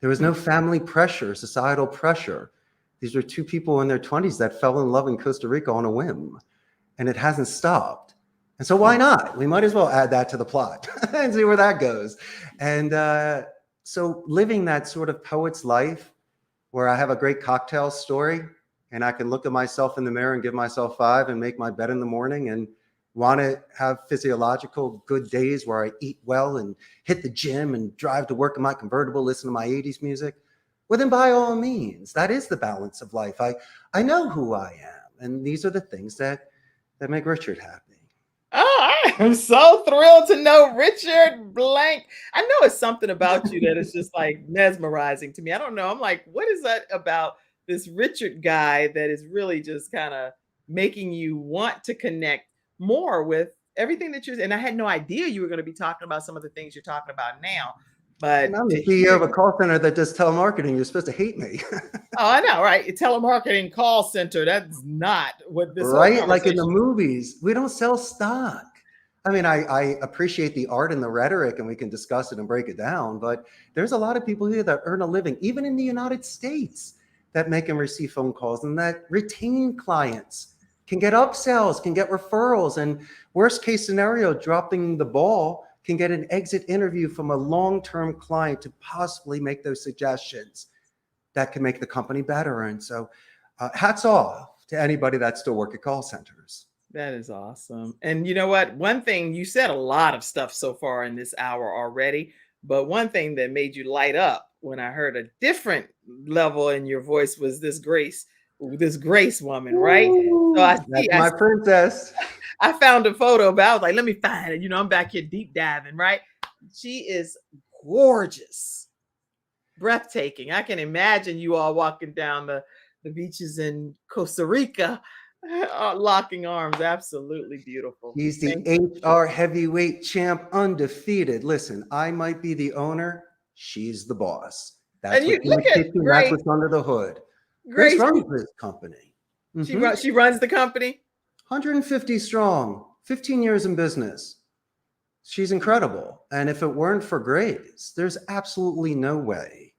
There was no family pressure, societal pressure. These were two people in their 20s that fell in love in Costa Rica on a whim. And it hasn't stopped. And so why not? We might as well add that to the plot and see where that goes. And so living that sort of poet's life where I have a great cocktail story and I can look at myself in the mirror and give myself 5 and make my bed in the morning and want to have physiological good days where I eat well and hit the gym and drive to work in my convertible, listen to my 80s music, well, then by all means, that is the balance of life. I know who I am. And these are the things that make Richard happy. Oh, I am so thrilled to know Richard Blank. I know it's something about you that is just like mesmerizing to me. I don't know. I'm like, what is that about this Richard guy that is really just kind of making you want to connect more with everything that you're. And I had no idea you were going to be talking about some of the things you're talking about now. But And I'm the to CEO hear of a call center that does telemarketing. You're supposed to hate me. Oh, I know, right? A telemarketing call center. That's not what this whole Right? Like in the conversation. movies, we don't sell stock. I mean, I appreciate the art and the rhetoric, and we can discuss it and break it down. But there's a lot of people here that earn a living, even in the United States, that make and receive phone calls and that retain clients, can get upsells, can get referrals, and worst case scenario, dropping the ball, can get an exit interview from a long-term client to possibly make those suggestions that can make the company better. And so hats off to anybody that still work at call centers. That is awesome. And you know what? One thing, you said a lot of stuff so far in this hour already, but one thing that made you light up when I heard a different level in your voice was this Grace woman, right? So That's my princess. I found a photo, but I was like, let me find it. You know, I'm back here deep diving, right? She is gorgeous, breathtaking. I can imagine you all walking down the beaches in Costa Rica, locking arms. Absolutely beautiful. He's the HR heavyweight champ, undefeated. Listen, I might be the owner. She's the boss. That's And you look at that's what's under the hood. Grace runs this company. She runs the company. 150 strong, 15 years in business. She's incredible. And if it weren't for Grace, there's absolutely no way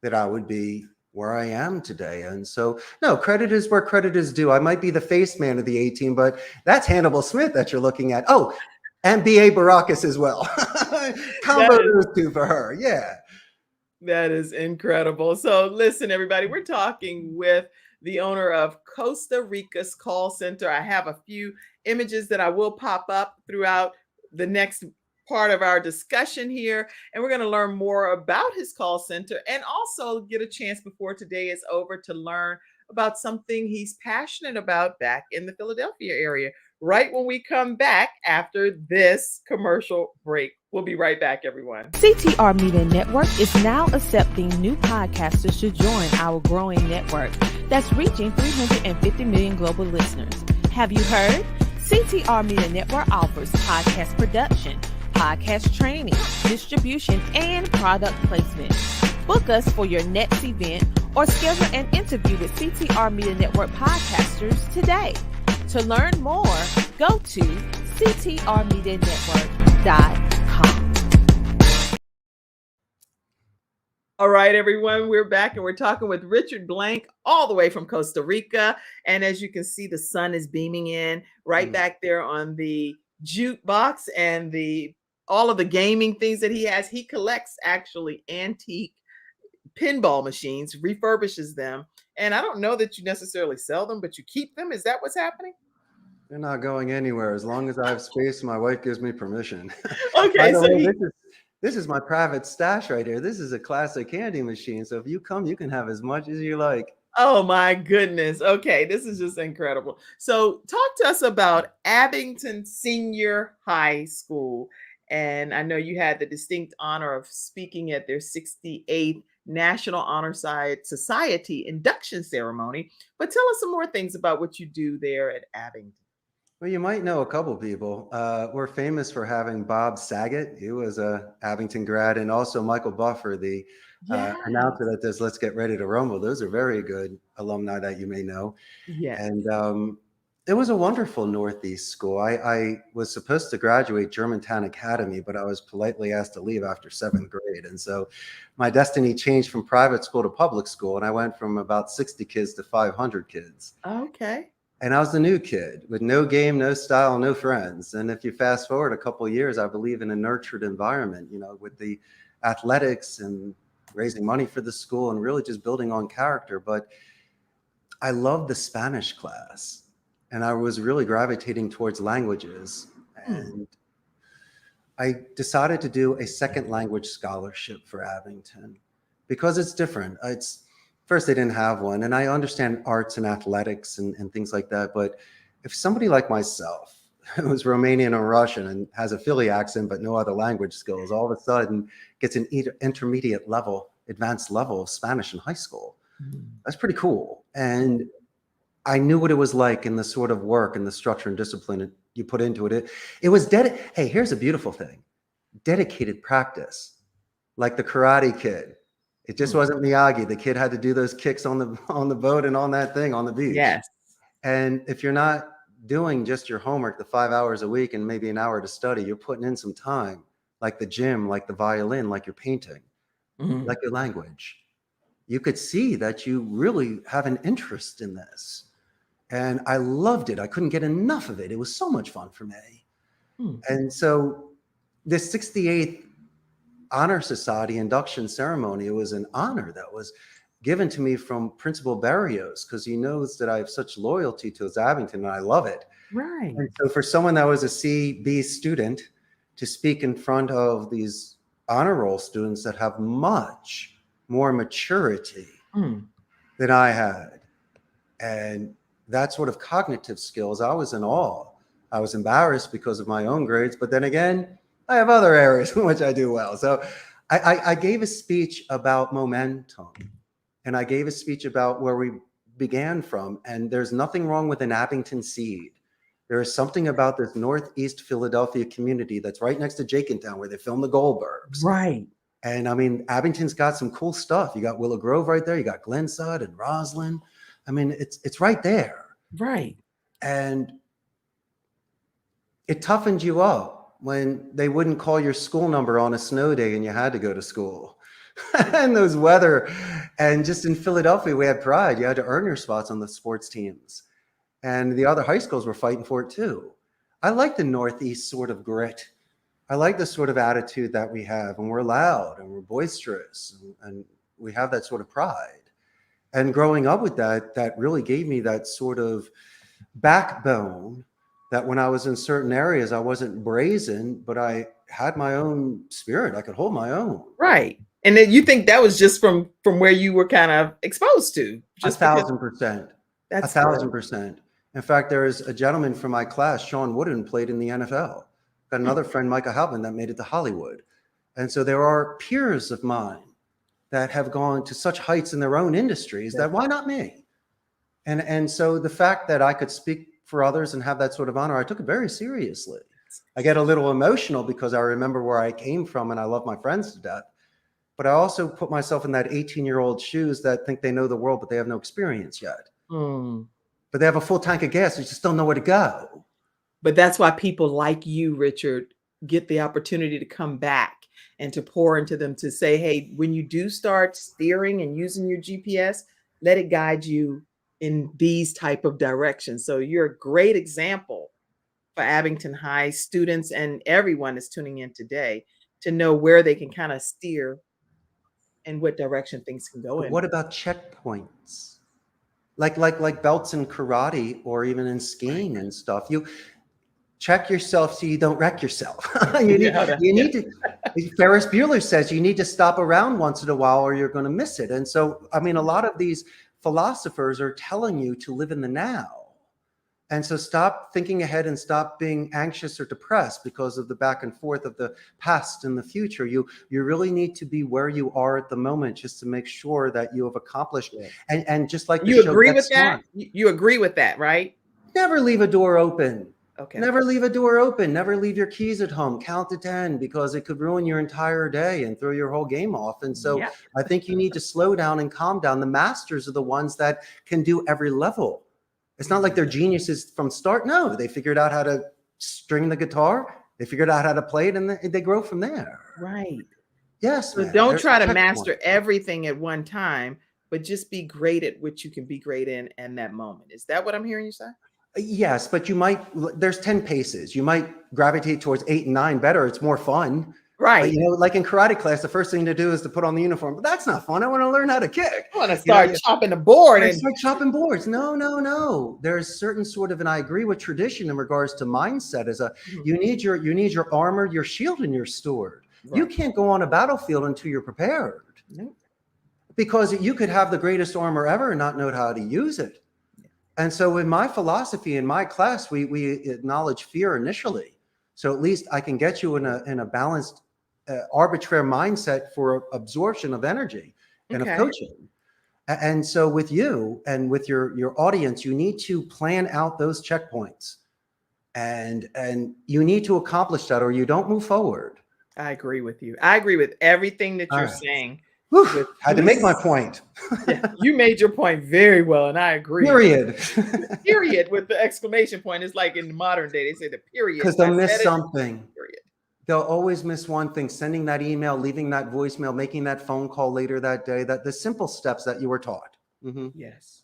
that I would be where I am today. And so, no, credit is where credit is due. I might be the face man of the A-team, but that's Hannibal Smith that you're looking at. Oh, and B.A. Baracus as well. Combo those two for her. Yeah. That is incredible. So listen, everybody, we're talking with the owner of Costa Rica's call center. I have a few images that I will pop up throughout the next part of our discussion here. And we're going to learn more about his call center and also get a chance before today is over to learn about something he's passionate about back in the Philadelphia area. Right when we come back after this commercial break. We'll be right back, everyone. CTR Media Network is now accepting new podcasters to join our growing network that's reaching 350 million global listeners. Have you heard? CTR Media Network offers podcast production, podcast training, distribution, and product placement. Book us for your next event or schedule an interview with CTR Media Network podcasters today. To learn more, go to ctrmedianetwork.com. All right, everyone, we're back and we're talking with Richard Blank all the way from Costa Rica. And as you can see, the sun is beaming in right back there on the jukebox and all of the gaming things that he has. He collects actually antique pinball machines, refurbishes them. And I don't know that you necessarily sell them, but you keep them. Is that what's happening? They're not going anywhere as long as I have space. My wife gives me permission. Okay, so this is my private stash right here. This is a classic candy machine. So if you come, you can have as much as you like. Oh my goodness. Okay, this is just incredible. So talk to us about Abington Senior High School. And I know you had the distinct honor of speaking at their 68th National Honor Society induction ceremony. But tell us some more things about what you do there at Abington. Well, you might know a couple people. We're famous for having Bob Saget. He was a Abington grad, and also Michael Buffer, the announcer that does Let's Get Ready to Rumble. Those are very good alumni that you may know. Yeah. And it was a wonderful Northeast school. I was supposed to graduate Germantown Academy, but I was politely asked to leave after 7th grade. And so my destiny changed from private school to public school. And I went from about 60 kids to 500 kids. Okay. And I was the new kid with no game, no style, no friends. And if you fast forward a couple of years, I believe in a nurtured environment, you know, with the athletics and raising money for the school and really just building on character. But I loved the Spanish class. And I was really gravitating towards languages. And I decided to do a second language scholarship for Abington because it's different. First, they didn't have one. And I understand arts and athletics and things like that. But if somebody like myself, who's Romanian or Russian and has a Philly accent, but no other language skills, all of a sudden gets an intermediate level, advanced level of Spanish in high school, That's pretty cool. And I knew what it was like in the sort of work and the structure and discipline that you put into it. It was hey, here's a beautiful thing. Dedicated practice. Like the Karate Kid. It just wasn't Miyagi. The kid had to do those kicks on the boat and on that thing on the beach. Yes. And if you're not doing just your homework, the 5 hours a week and maybe an hour to study, you're putting in some time, like the gym, like the violin, like your painting, like your language. You could see that you really have an interest in this. And I loved it. I couldn't get enough of it. It was so much fun for me. And so this 68th Honor Society induction ceremony, it was an honor that was given to me from Principal Barrios, because he knows that I have such loyalty to his Abington and I love it. Right. And so for someone that was a CB student to speak in front of these honor roll students that have much more maturity than I had, and that sort of cognitive skills, I was in awe. I was embarrassed because of my own grades, but then again, I have other areas in which I do well. So I gave a speech about momentum, and I gave a speech about where we began from. And there's nothing wrong with an Abington seed. There is something about this Northeast Philadelphia community that's right next to Jenkintown where they film the Goldbergs. Right. And I mean, Abington's got some cool stuff. You got Willow Grove right there. You got Glenside and Roslyn. I mean, it's right there. Right. And it toughened you up when they wouldn't call your school number on a snow day and you had to go to school. And those weather. And just in Philadelphia, we had pride. You had to earn your spots on the sports teams. And the other high schools were fighting for it too. I like the Northeast sort of grit. I like the sort of attitude that we have, and we're loud and we're boisterous and we have that sort of pride. And growing up with that, that really gave me that sort of backbone that when I was in certain areas, I wasn't brazen, but I had my own spirit. I could hold my own. Right. And then you think that was just from where you were kind of exposed to? Just 1,000%. That's 1,000%. In fact, there is a gentleman from my class, Sean Wooden, played in the NFL. Got another friend, Micah Halpin, that made it to Hollywood. And so there are peers of mine that have gone to such heights in their own industries that why not me? And so the fact that I could speak for others and have that sort of honor, I took it very seriously. I get a little emotional because I remember where I came from and I love my friends to death. But I also put myself in that 18-year-old shoes that think they know the world, but they have no experience yet. But they have a full tank of gas. They just don't know where to go. But that's why people like you, Richard, get the opportunity to come back and to pour into them to say, hey, when you do start steering and using your GPS, let it guide you in these type of directions. So you're a great example for Abington High students and everyone that's tuning in today to know where they can kind of steer and what direction things can go in. What about checkpoints? Like belts in karate or even in skiing and stuff. You check yourself so you don't wreck yourself. you need to, Ferris Bueller says you need to stop around once in a while or you're going to miss it. And so, I mean, a lot of these philosophers are telling you to live in the now. And so stop thinking ahead and stop being anxious or depressed because of the back and forth of the past and the future. You really need to be where you are at the moment just to make sure that you have accomplished. And just like you agree with that? You agree with that, right? Never leave a door open. Okay. Never leave a door open. Never leave your keys at home. Count to 10 because it could ruin your entire day and throw your whole game off. And so I think you need to slow down and calm down. The masters are the ones that can do every level. It's not like they're geniuses from start. No, they figured out how to string the guitar. They figured out how to play it and they grow from there. Right. Yes. So don't try to master everything at one time, but just be great at what you can be great in that moment. Is that what I'm hearing you say? Yes, but there's 10 paces. You might gravitate towards 8 and 9 better. It's more fun. Right. But, like in karate class, the first thing to do is to put on the uniform. But that's not fun. I want to learn how to kick. I want to start chopping the board. And start chopping boards. No. There's certain sort of, and I agree with tradition in regards to mindset. You need your armor, your shield, and your sword. Right. You can't go on a battlefield until you're prepared. Nope. Because you could have the greatest armor ever and not know how to use it. And so in my philosophy, in my class, we acknowledge fear initially. So at least I can get you in a balanced, arbitrary mindset for absorption of energy and of coaching. And so with you and with your audience, you need to plan out those checkpoints, and you need to accomplish that, or you don't move forward. I agree with you. I agree with everything that All you're right. saying. Whew, had to make my point. Yeah, you made your point very well, and I agree. Period. Period with the exclamation point. It's like in the modern day, they say the period. Because they'll I miss said it, something. period. They'll always miss one thing: sending that email, leaving that voicemail, making that phone call later that day. That the simple steps that you were taught. Mm-hmm. Yes.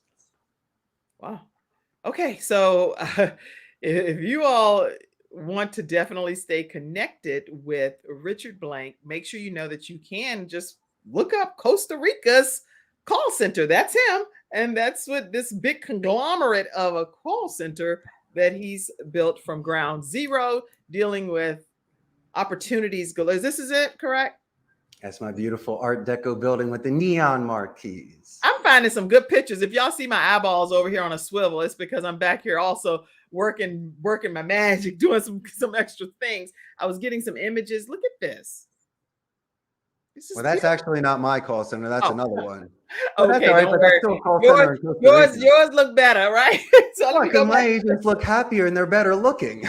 Wow. Okay, so if you all want to definitely stay connected with Richard Blank, make sure you know that you can just look up Costa Rica's call center. That's him. And that's what this big conglomerate of a call center that he's built from ground zero, dealing with opportunities galore. This is it, correct? That's my beautiful Art Deco building with the neon marquees. I'm finding some good pictures. If y'all see my eyeballs over here on a swivel, it's because I'm back here also working my magic, doing some extra things. I was getting some images. Look at this. Well, that's actually not my call center. That's another one. But Okay, that's all right, don't but worry. that's still a call center in Costa Rica. Yours look better, right? So let me Look, go and my back. agents look happier and they're better looking.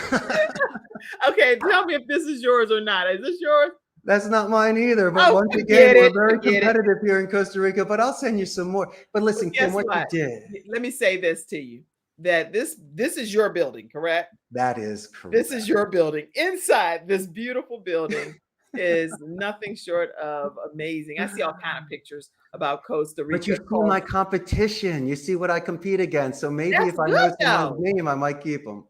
Okay, tell me if this is yours or not. Is this yours? That's not mine either. But Oh, once forget again, we're it, very forget it. competitive here in Costa Rica, but I'll send you some more. But listen, Guess Kim, what you what? did, Let me say this to you, that this is your building, correct? that is correct. This is your building. Inside this beautiful building is nothing short of amazing. I see all kind of pictures about Costa Rica. But you see my competition. You see what I compete against. So maybe That's if I good, know someone's though. name, I might keep them.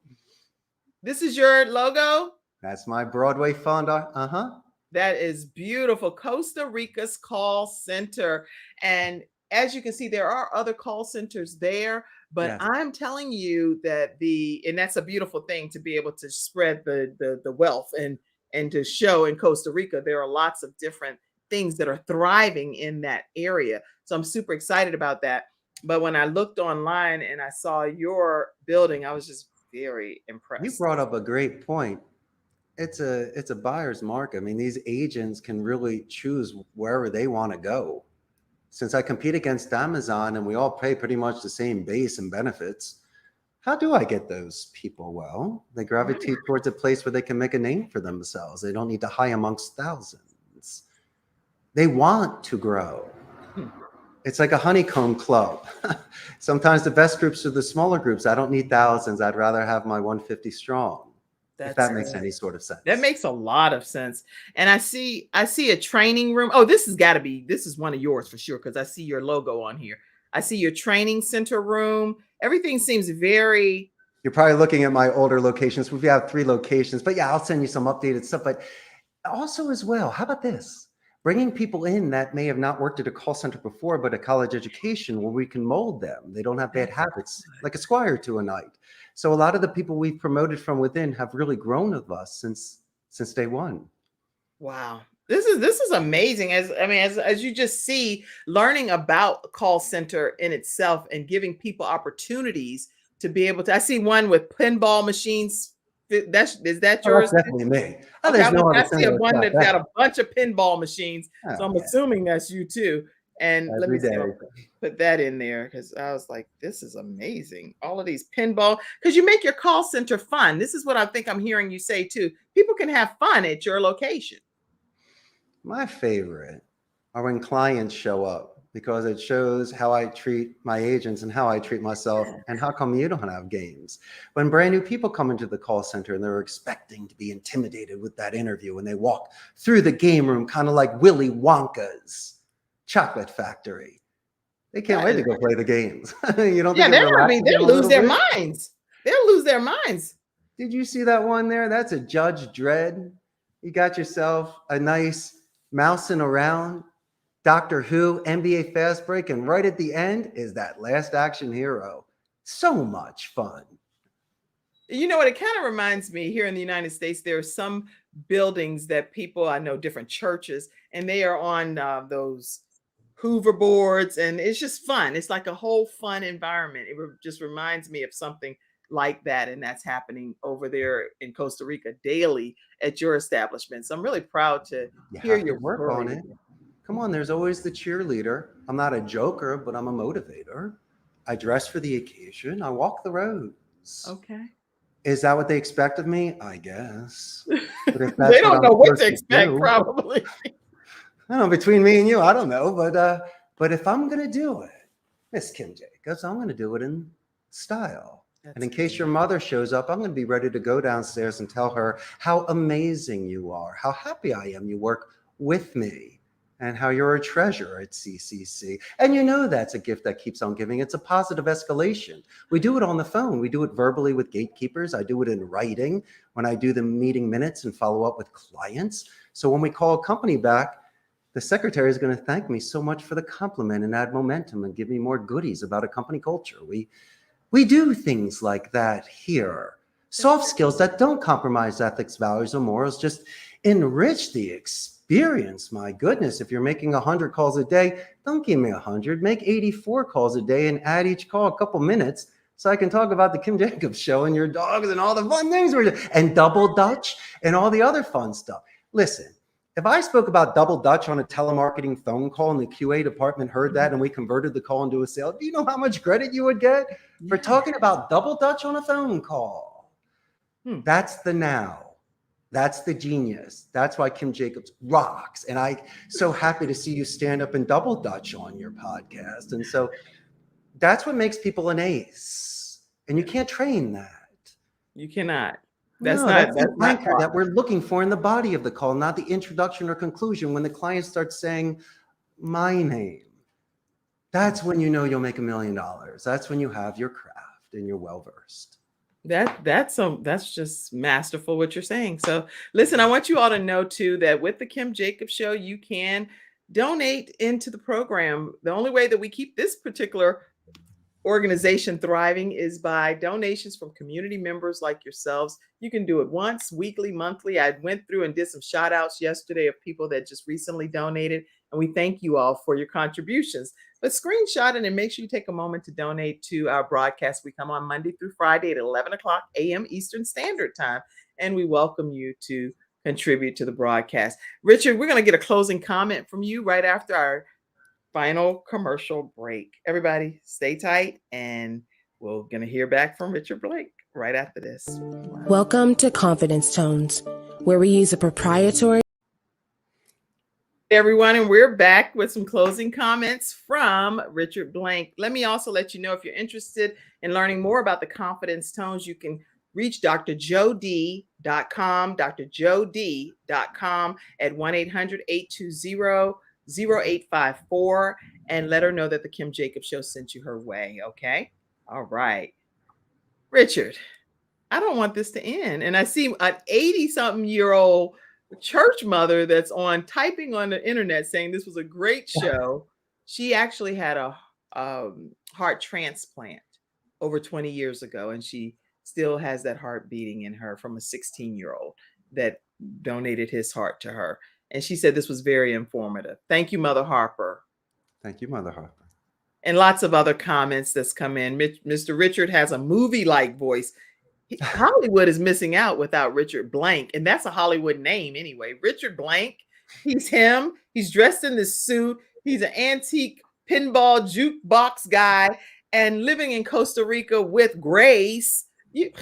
This is your logo? That's my Broadway fund. Uh-huh. That is beautiful. Costa Rica's call center. And as you can see, there are other call centers there, but Yes. I'm telling you that and that's a beautiful thing to be able to spread the wealth and to show in Costa Rica, there are lots of different things that are thriving in that area. So I'm super excited about that. But when I looked online and I saw your building, I was just very impressed. You brought up a great point. It's a buyer's market. I mean, these agents can really choose wherever they want to go. Since I compete against Amazon and we all pay pretty much the same base and benefits, how do I get those people? Well, they gravitate towards a place where they can make a name for themselves. They don't need to high amongst thousands. They want to grow. It's like a honeycomb club. Sometimes the best groups are the smaller groups. I don't need thousands. I'd rather have my 150 strong. If that makes any sort of sense. That makes a lot of sense. And I see a training room. Oh, this is one of yours for sure, because I see your logo on here. I see your training center room. Everything seems very. You're probably looking at my older locations. We have 3 locations, but yeah, I'll send you some updated stuff. But also as well, how about this? Bringing people in that may have not worked at a call center before, but a college education where we can mold them. They don't have bad habits, like a squire to a knight. So a lot of the people we've promoted from within have really grown with us since day one. Wow. This is amazing. As you just see, learning about a call center in itself and giving people opportunities to be able to. I see one with pinball machines. Is that yours? That's definitely me. Okay, I see other one stuff. that's got a bunch of pinball machines. Oh, So I'm yeah. assuming that's you too. And let me Every see, day. I'll put that in there because I was like, this is amazing. All of these pinball, because you make your call center fun. This is what I think I'm hearing you say too. People can have fun at your location. My favorite are when clients show up, because it shows how I treat my agents and how I treat myself. And how come you don't have games? When brand new people come into the call center and they're expecting to be intimidated with that interview, and they walk through the game room kind of like Willy Wonka's chocolate factory. They can't wait to go play the games. You don't think they'll lose their minds. They'll lose their minds. Did you see that one there? That's a Judge Dredd. You got yourself a nice mousing around Doctor Who, NBA Fast Break, and right at the end is that Last Action Hero. So much fun. You know what? It kind of reminds me here in the United States, there are some buildings that people, I know different churches, and they are on those Hoover boards, and it's just fun. It's like a whole fun environment. It just reminds me of something like that, and that's happening over there in Costa Rica daily at your establishment. So I'm really proud to hear your work story. on it. Come on, there's always the cheerleader. I'm not a joker, but I'm a motivator. I dress for the occasion. I walk the roads. Okay. Is that what they expect of me? I guess. But if They that's don't what know I'm what to supposed expect, do, probably. I don't know, between me and you, I don't know. But if I'm gonna do it, Miss Kim Jacobs, I'm gonna do it in style. And in case your mother shows up, I'm going to be ready to go downstairs and tell her how amazing you are, how happy I am you work with me, and how you're a treasure at CCC. And you know that's a gift that keeps on giving. It's a positive escalation. We do it on the phone. We do it verbally with gatekeepers. I do it in writing when I do the meeting minutes and follow up with clients. So when we call a company back, the secretary is going to thank me so much for the compliment and add momentum and give me more goodies about a company culture. We do things like that here. Soft skills that don't compromise ethics, values, or morals, just enrich the experience. My goodness, if you're making 100 calls a day, don't give me 100. Make 84 calls a day and add each call a couple minutes so I can talk about the Kim Jacobs show and your dogs and all the fun things we're doing, and double Dutch and all the other fun stuff. Listen, if I spoke about double Dutch on a telemarketing phone call and the QA department heard that and we converted the call into a sale, do you know how much credit you would get for talking about double Dutch on a phone call? That's the now. That's the genius. That's why Kim Jacobs rocks. And I'm so happy to see you stand up and double Dutch on your podcast. And so that's what makes people an ace. And you can't train that. You cannot. That's the anchor that we're looking for in the body of the call, not the introduction or conclusion. When the client starts saying my name, that's when you know you'll make $1 million. That's when you have your craft and you're well-versed. That's just masterful what you're saying. So listen, I want you all to know too that with the Kim Jacobs Show, you can donate into the program. The only way that we keep this particular organization thriving is by donations from community members like yourselves. You can do it once, weekly, monthly. I went through and did some shout outs yesterday of people that just recently donated, and we thank you all for your contributions. But screenshot it and make sure you take a moment to donate to our broadcast. We come on Monday through Friday at 11 o'clock a.m. Eastern Standard Time, and we welcome you to contribute to the broadcast. Richard, we're going to get a closing comment from you right after our final commercial break. Everybody stay tight, and we're going to hear back from Richard Blank right after this. Welcome to Confidence Tones, where we use a proprietary... Everyone, and we're back with some closing comments from Richard Blank. Let me also let you know, if you're interested in learning more about the Confidence Tones, you can reach drjod.com, drjod.com at 1-800-820-0854, and let her know that the Kim Jacobs Show sent you her way. Okay. All right. Richard, I don't want this to end. And I see an 80-something-year-old church mother that's typing on the internet saying this was a great show. She actually had a heart transplant over 20 years ago, and she still has that heart beating in her from a 16-year-old that donated his heart to her. And she said this was very informative. Thank you, Mother Harper. Thank you, Mother Harper. And lots of other comments that's come in. Mr. Richard has a movie-like voice. Hollywood is missing out without Richard Blank. And that's a Hollywood name anyway. Richard Blank, he's him. He's dressed in this suit. He's an antique pinball jukebox guy and living in Costa Rica with Grace. He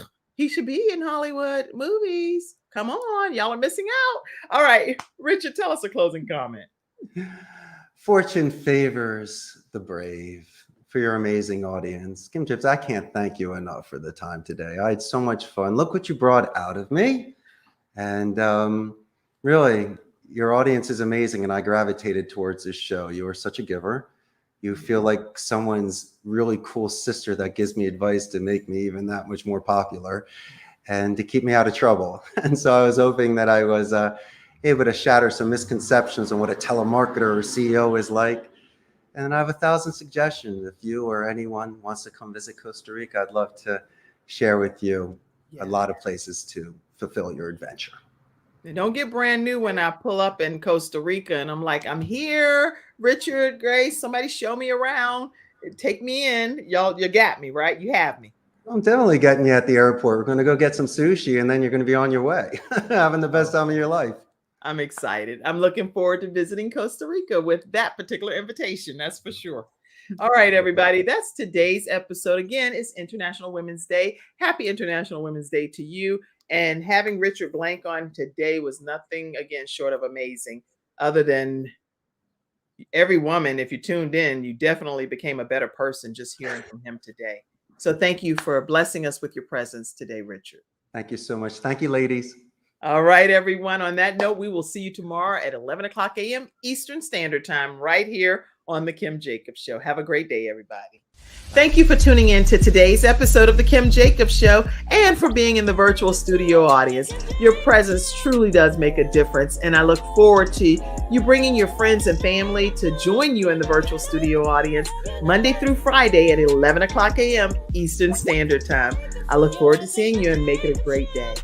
should be in Hollywood movies. Come on, y'all are missing out. All right, Richard, tell us a closing comment. Fortune favors the brave. For your amazing audience. Kim Jacobs, I can't thank you enough for the time today. I had so much fun. Look what you brought out of me. And really, your audience is amazing, and I gravitated towards this show. You are such a giver. You feel like someone's really cool sister that gives me advice to make me even that much more popular and to keep me out of trouble. And so I was hoping that I was able to shatter some misconceptions on what a telemarketer or CEO is like. And I have 1,000 suggestions. If you or anyone wants to come visit Costa Rica, I'd love to share with you a lot of places to fulfill your adventure. And don't get brand new when I pull up in Costa Rica and I'm like, I'm here, Richard, Grace, somebody show me around. Take me in. Y'all, you got me, right? You have me. I'm definitely getting you at the airport. We're going to go get some sushi, and then you're going to be on your way, having the best time of your life. I'm excited. I'm looking forward to visiting Costa Rica with that particular invitation. That's for sure. All right, everybody. That's today's episode. Again, it's International Women's Day. Happy International Women's Day to you. And having Richard Blank on today was nothing, again, short of amazing, other than every woman, if you tuned in, you definitely became a better person just hearing from him today. So thank you for blessing us with your presence today, Richard. Thank you so much. Thank you, ladies. All right, everyone. On that note, we will see you tomorrow at 11 o'clock a.m. Eastern Standard Time right here on The Kim Jacobs Show. Have a great day, everybody. Thank you for tuning in to today's episode of The Kim Jacobs Show and for being in the virtual studio audience. Your presence truly does make a difference, and I look forward to you bringing your friends and family to join you in the virtual studio audience Monday through Friday at 11 o'clock a.m. Eastern Standard Time. I look forward to seeing you and make it a great day.